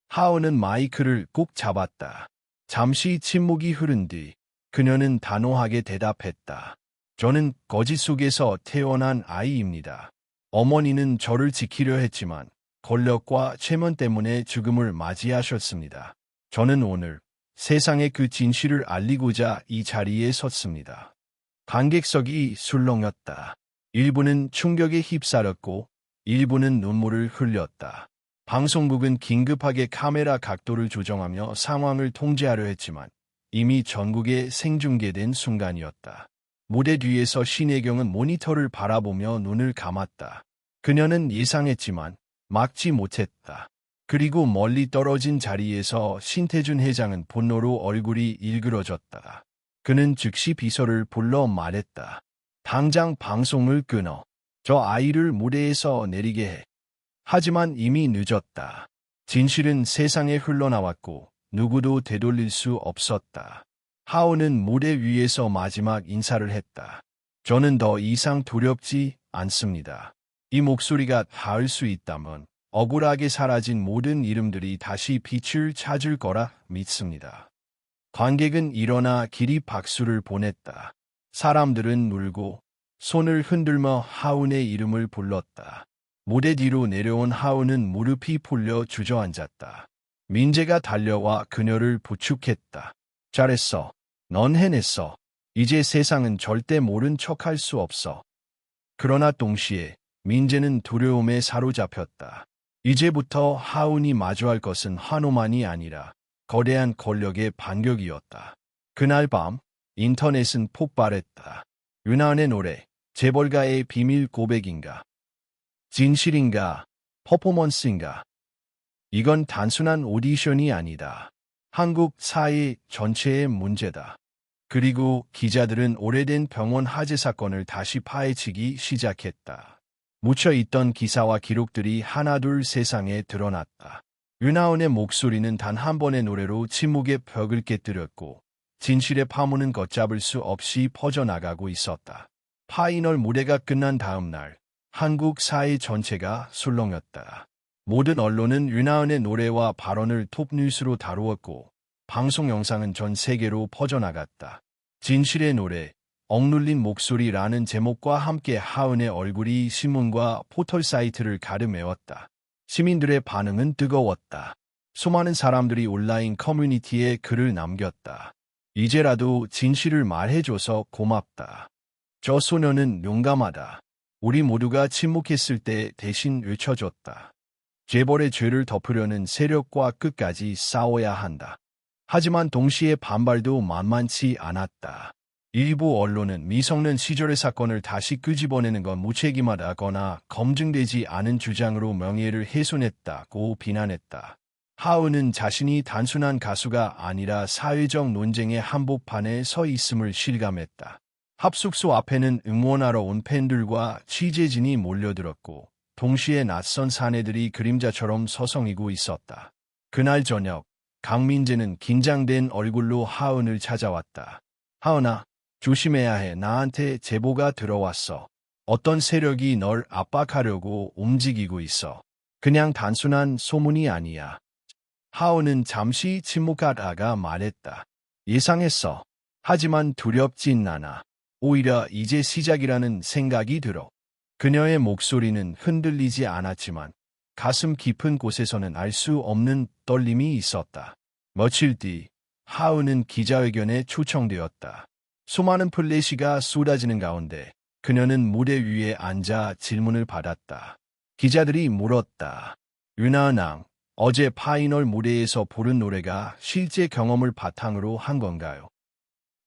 하은은 마이크를 꼭 잡았다. 잠시 침묵이 흐른 뒤 그녀는 단호하게 대답했다. 저는 거짓 속에서 태어난 아이입니다. 어머니는 저를 지키려 했지만 권력과 체면 때문에 죽음을 맞이하셨습니다. 저는 오늘 세상에 그 진실을 알리고자 이 자리에 섰습니다. 관객석이 술렁였다. 일부는 충격에 휩싸였고 일부는 눈물을 흘렸다. 방송국은 긴급하게 카메라 각도를 조정하며 상황을 통제하려 했지만 이미 전국에 생중계된 순간이었다. 무대 뒤에서 신혜경은 모니터를 바라보며 눈을 감았다. 그녀는 예상했지만 막지 못했다. 그리고 멀리 떨어진 자리에서 신태준 회장은 분노로 얼굴이 일그러졌다. 그는 즉시 비서를 불러 말했다. 당장 방송을 끊어. 저 아이를 무대에서 내리게 해. 하지만 이미 늦었다. 진실은 세상에 흘러나왔고 누구도 되돌릴 수 없었다. 하은은 무대 위에서 마지막 인사를 했다. 저는 더 이상 두렵지 않습니다. 이 목소리가 닿을 수 있다면 억울하게 사라진 모든 이름들이 다시 빛을 찾을 거라 믿습니다. 관객은 일어나 길이 박수를 보냈다. 사람들은 울고 손을 흔들며 하은의 이름을 불렀다. 무대 뒤로 내려온 하은은 무릎이 풀려 주저앉았다. 민재가 달려와 그녀를 부축했다. 잘했어. 넌 해냈어. 이제 세상은 절대 모른 척할 수 없어. 그러나 동시에 민재는 두려움에 사로잡혔다. 이제부터 하은이 마주할 것은 환호만이 아니라 거대한 권력의 반격이었다. 그날 밤 인터넷은 폭발했다. 윤하은의 노래, 재벌가의 비밀 고백인가? 진실인가? 퍼포먼스인가? 이건 단순한 오디션이 아니다. 한국 사회 전체의 문제다. 그리고 기자들은 오래된 병원 화재 사건을 다시 파헤치기 시작했다. 묻혀있던 기사와 기록들이 하나둘 세상에 드러났다. 윤하은의 목소리는 단 한 번의 노래로 침묵의 벽을 깨뜨렸고 진실의 파문은 걷잡을 수 없이 퍼져나가고 있었다. 파이널 무대가 끝난 다음 날 한국 사회 전체가 술렁였다. 모든 언론은 윤하은의 노래와 발언을 톱뉴스로 다루었고 방송 영상은 전 세계로 퍼져나갔다. 진실의 노래, 억눌린 목소리라는 제목과 함께 하은의 얼굴이 신문과 포털 사이트를 가르메웠다. 시민들의 반응은 뜨거웠다. 수많은 사람들이 온라인 커뮤니티에 글을 남겼다. 이제라도 진실을 말해줘서 고맙다. 저 소녀는 용감하다. 우리 모두가 침묵했을 때 대신 외쳐줬다. 재벌의 죄를 덮으려는 세력과 끝까지 싸워야 한다. 하지만 동시에 반발도 만만치 않았다. 일부 언론은 미성년 시절의 사건을 다시 끄집어내는 건 무책임하다거나 검증되지 않은 주장으로 명예를 훼손했다고 비난했다. 하은은 자신이 단순한 가수가 아니라 사회적 논쟁의 한복판에 서 있음을 실감했다. 합숙소 앞에는 응원하러 온 팬들과 취재진이 몰려들었고 동시에 낯선 사내들이 그림자처럼 서성이고 있었다. 그날 저녁 강민재는 긴장된 얼굴로 하은을 찾아왔다. 하은아, 조심해야 해. 나한테 제보가 들어왔어. 어떤 세력이 널 압박하려고 움직이고 있어. 그냥 단순한 소문이 아니야. 하은은 잠시 침묵하다가 말했다. 예상했어. 하지만 두렵진 않아. 오히려 이제 시작이라는 생각이 들어. 그녀의 목소리는 흔들리지 않았지만 가슴 깊은 곳에서는 알 수 없는 떨림이 있었다. 며칠 뒤 하은은 기자회견에 초청되었다. 수많은 플래시가 쏟아지는 가운데 그녀는 무대 위에 앉아 질문을 받았다. 기자들이 물었다. 윤하은 양, 어제 파이널 무대에서 부른 노래가 실제 경험을 바탕으로 한 건가요?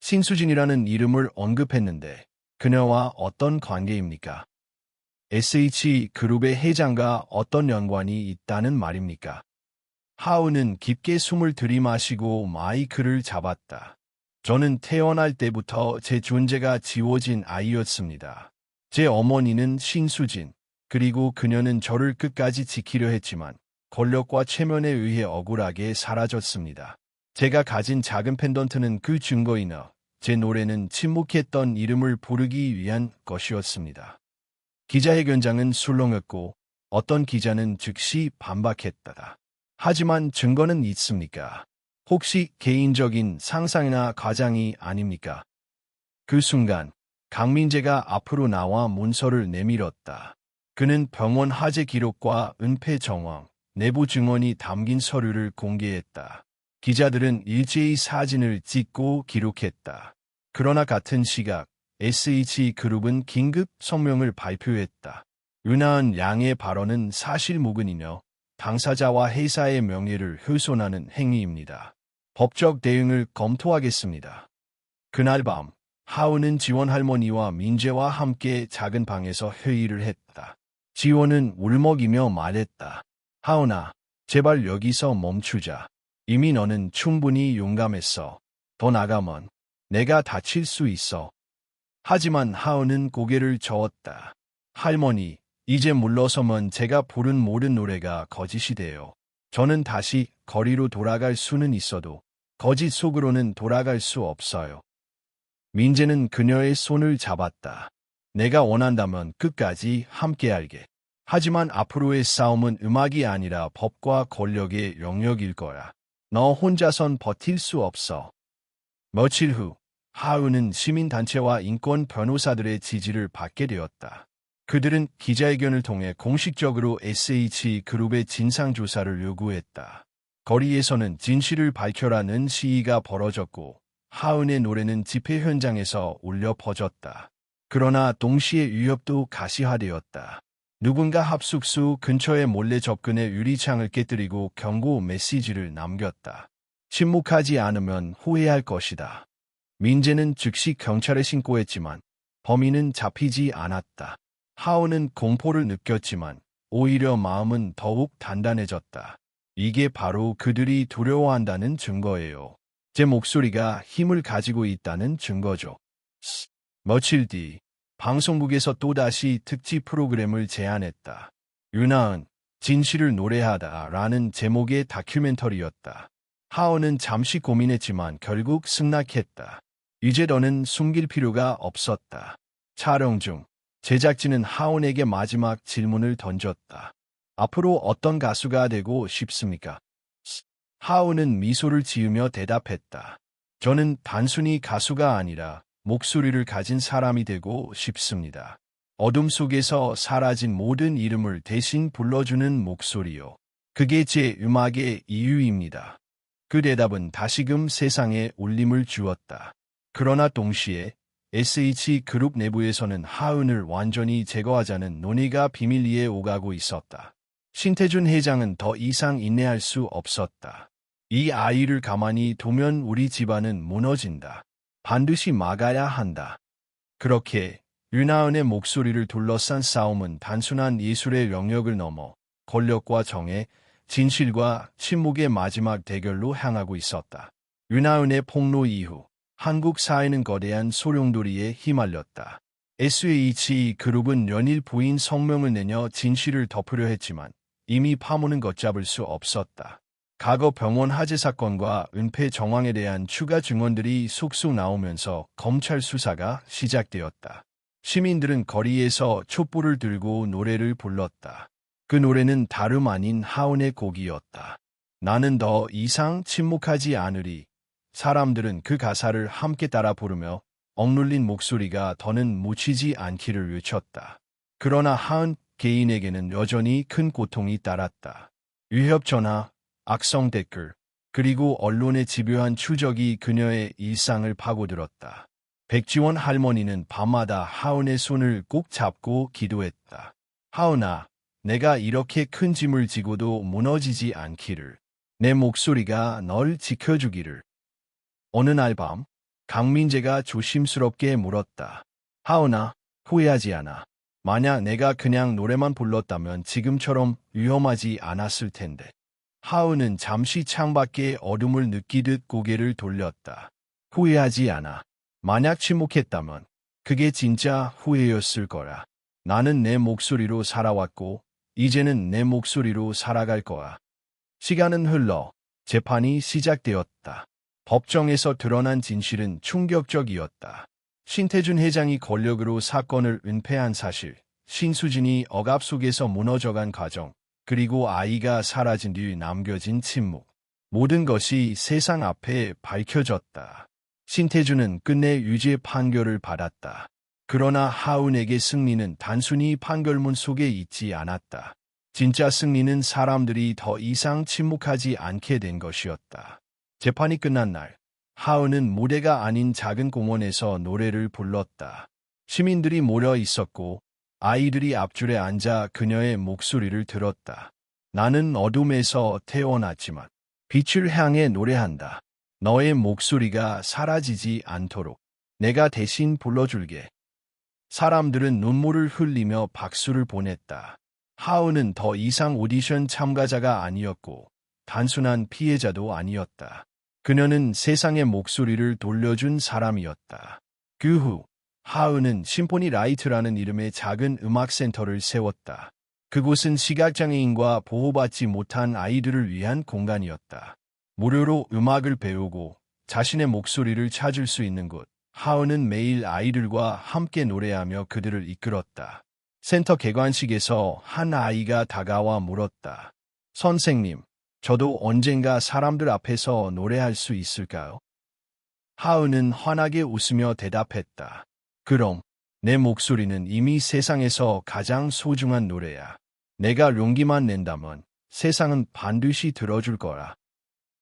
신수진이라는 이름을 언급했는데 그녀와 어떤 관계입니까? SH그룹의 회장과 어떤 연관이 있다는 말입니까? 하은은 깊게 숨을 들이마시고 마이크를 잡았다. 저는 태어날 때부터 제 존재가 지워진 아이였습니다. 제 어머니는 신수진, 그리고 그녀는 저를 끝까지 지키려 했지만 권력과 체면에 의해 억울하게 사라졌습니다. 제가 가진 작은 펜던트는 그 증거이나 제 노래는 침묵했던 이름을 부르기 위한 것이었습니다. 기자회견장은 술렁했고 어떤 기자는 즉시 반박했다. 하지만 증거는 있습니까? 혹시 개인적인 상상이나 과장이 아닙니까? 그 순간 강민재가 앞으로 나와 문서를 내밀었다. 그는 병원 화재 기록과 은폐 정황, 내부 증언이 담긴 서류를 공개했다. 기자들은 일제히 사진을 찍고 기록했다. 그러나 같은 시각 SH그룹은 긴급 성명을 발표했다. 윤하은 양의 발언은 사실무근이며 당사자와 회사의 명예를 훼손하는 행위입니다. 법적 대응을 검토하겠습니다. 그날 밤 하은은 지원 할머니와 민재와 함께 작은 방에서 회의를 했다. 지원은 울먹이며 말했다. 하은아, 제발 여기서 멈추자. 이미 너는 충분히 용감했어. 더 나가면 내가 다칠 수 있어. 하지만 하은은 고개를 저었다. 할머니, 이제 물러서면 제가 부른 모든 노래가 거짓이 돼요. 저는 다시 거리로 돌아갈 수는 있어도 거짓 속으로는 돌아갈 수 없어요. 민재는 그녀의 손을 잡았다. 내가 원한다면 끝까지 함께할게. 하지만 앞으로의 싸움은 음악이 아니라 법과 권력의 영역일 거야. 너 혼자선 버틸 수 없어. 며칠 후 하은은 시민단체와 인권 변호사들의 지지를 받게 되었다. 그들은 기자회견을 통해 공식적으로 SH그룹의 진상조사를 요구했다. 거리에서는 진실을 밝혀라는 시위가 벌어졌고 하은의 노래는 집회 현장에서 울려 퍼졌다. 그러나 동시에 위협도 가시화되었다. 누군가 합숙소 근처에 몰래 접근해 유리창을 깨뜨리고 경고 메시지를 남겼다. 침묵하지 않으면 후회할 것이다. 민재는 즉시 경찰에 신고했지만 범인은 잡히지 않았다. 하은은 공포를 느꼈지만 오히려 마음은 더욱 단단해졌다. 이게 바로 그들이 두려워한다는 증거예요. 제 목소리가 힘을 가지고 있다는 증거죠. 며칠 뒤 방송국에서 또다시 특집 프로그램을 제안했다. 윤하은, 진실을 노래하다 라는 제목의 다큐멘터리였다. 하은은 잠시 고민했지만 결국 승낙했다. 이제 더는 숨길 필요가 없었다. 촬영 중 제작진은 하은에게 마지막 질문을 던졌다. 앞으로 어떤 가수가 되고 싶습니까? 하우는 미소를 지으며 대답했다. 저는 단순히 가수가 아니라 목소리를 가진 사람이 되고 싶습니다. 어둠 속에서 사라진 모든 이름을 대신 불러주는 목소리요. 그게 제 음악의 이유입니다. 그 대답은 다시금 세상에 울림을 주었다. 그러나 동시에 SH그룹 내부에서는 하은을 완전히 제거하자는 논의가 비밀리에 오가고 있었다. 신태준 회장은 더 이상 인내할 수 없었다. 이 아이를 가만히 두면 우리 집안은 무너진다. 반드시 막아야 한다. 그렇게 윤하은의 목소리를 둘러싼 싸움은 단순한 예술의 영역을 넘어 권력과 정의, 진실과 침묵의 마지막 대결로 향하고 있었다. 윤하은의 폭로 이후 한국 사회는 거대한 소용돌이에 휘말렸다. SH그룹은 연일 부인 성명을 내며 진실을 덮으려 했지만 이미 파문은 걷잡을 수 없었다. 과거 병원 화재 사건과 은폐 정황에 대한 추가 증언들이 쑥쑥 나오면서 검찰 수사가 시작되었다. 시민들은 거리에서 촛불을 들고 노래를 불렀다. 그 노래는 다름 아닌 하은의 곡이었다. 나는 더 이상 침묵하지 않으리. 사람들은 그 가사를 함께 따라 부르며 억눌린 목소리가 더는 묻히지 않기를 외쳤다. 그러나 하은 개인에게는 여전히 큰 고통이 따랐다. 위협 전화, 악성 댓글, 그리고 언론의 집요한 추적이 그녀의 일상을 파고들었다. 백지원 할머니는 밤마다 하은의 손을 꼭 잡고 기도했다. 하은아, 내가 이렇게 큰 짐을 지고도 무너지지 않기를. 내 목소리가 널 지켜주기를. 어느 날 밤, 강민재가 조심스럽게 물었다. 하은아, 후회하지 않아. 만약 내가 그냥 노래만 불렀다면 지금처럼 위험하지 않았을 텐데. 하은은 잠시 창밖의 어둠을 느끼듯 고개를 돌렸다. 후회하지 않아. 만약 침묵했다면 그게 진짜 후회였을 거라. 나는 내 목소리로 살아왔고 이제는 내 목소리로 살아갈 거야. 시간은 흘러 재판이 시작되었다. 법정에서 드러난 진실은 충격적이었다. 신태준 회장이 권력으로 사건을 은폐한 사실, 신수진이 억압 속에서 무너져간 과정, 그리고 아이가 사라진 뒤 남겨진 침묵. 모든 것이 세상 앞에 밝혀졌다. 신태준은 끝내 유죄 판결을 받았다. 그러나 하은에게 승리는 단순히 판결문 속에 있지 않았다. 진짜 승리는 사람들이 더 이상 침묵하지 않게 된 것이었다. 재판이 끝난 날, 하은은 무대가 아닌 작은 공원에서 노래를 불렀다. 시민들이 모여 있었고 아이들이 앞줄에 앉아 그녀의 목소리를 들었다. 나는 어둠에서 태어났지만 빛을 향해 노래한다. 너의 목소리가 사라지지 않도록 내가 대신 불러줄게. 사람들은 눈물을 흘리며 박수를 보냈다. 하은은 더 이상 오디션 참가자가 아니었고 단순한 피해자도 아니었다. 그녀는 세상의 목소리를 돌려준 사람이었다. 그 후 하은은 심포니 라이트라는 이름의 작은 음악센터를 세웠다. 그곳은 시각장애인과 보호받지 못한 아이들을 위한 공간이었다. 무료로 음악을 배우고 자신의 목소리를 찾을 수 있는 곳. 하은은 매일 아이들과 함께 노래하며 그들을 이끌었다. 센터 개관식에서 한 아이가 다가와 물었다. 선생님, 저도 언젠가 사람들 앞에서 노래할 수 있을까요? 하은은 환하게 웃으며 대답했다. 그럼, 내 목소리는 이미 세상에서 가장 소중한 노래야. 내가 용기만 낸다면 세상은 반드시 들어줄 거라.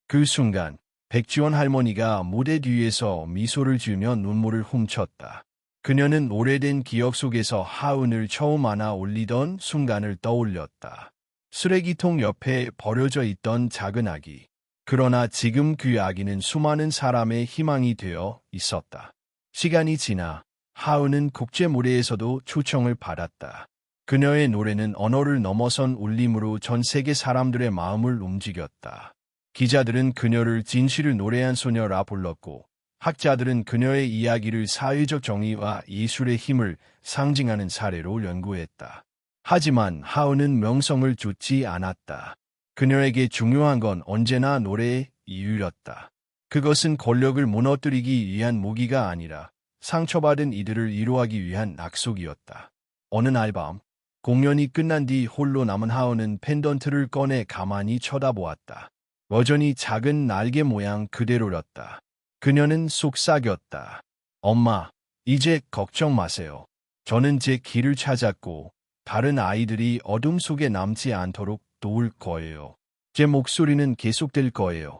그 순간, 백지원 할머니가 무대 뒤에서 미소를 지으며 눈물을 훔쳤다. 그녀는 오래된 기억 속에서 하은을 처음 안아 올리던 순간을 떠올렸다. 쓰레기통 옆에 버려져 있던 작은 아기. 그러나 지금 그 아기는 수많은 사람의 희망이 되어 있었다. 시간이 지나 하은은 국제 무대에서도 초청을 받았다. 그녀의 노래는 언어를 넘어선 울림으로 전 세계 사람들의 마음을 움직였다. 기자들은 그녀를 진실을 노래한 소녀라 불렀고 학자들은 그녀의 이야기를 사회적 정의와 예술의 힘을 상징하는 사례로 연구했다. 하지만 하은은 명성을 좇지 않았다. 그녀에게 중요한 건 언제나 노래의 이유였다. 그것은 권력을 무너뜨리기 위한 무기가 아니라 상처받은 이들을 위로하기 위한 약속이었다. 어느 날 밤, 공연이 끝난 뒤 홀로 남은 하은은 펜던트를 꺼내 가만히 쳐다보았다. 여전히 작은 날개 모양 그대로였다. 그녀는 속삭였다. 엄마, 이제 걱정 마세요. 저는 제 길을 찾았고 다른 아이들이 어둠 속에 남지 않도록 도울 거예요. 제 목소리는 계속될 거예요.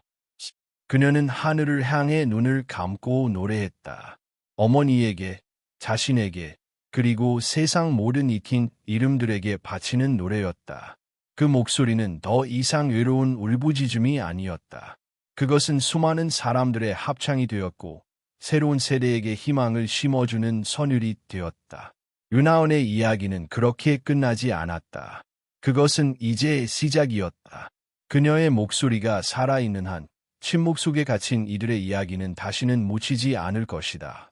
그녀는 하늘을 향해 눈을 감고 노래했다. 어머니에게, 자신에게, 그리고 세상 모든 익힌 이름들에게 바치는 노래였다. 그 목소리는 더 이상 외로운 울부짖음이 아니었다. 그것은 수많은 사람들의 합창이 되었고 새로운 세대에게 희망을 심어주는 선율이 되었다. 윤하은의 이야기는 그렇게 끝나지 않았다. 그것은 이제 시작이었다. 그녀의 목소리가 살아있는 한 침묵 속에 갇힌 이들의 이야기는 다시는 묻히지 않을 것이다.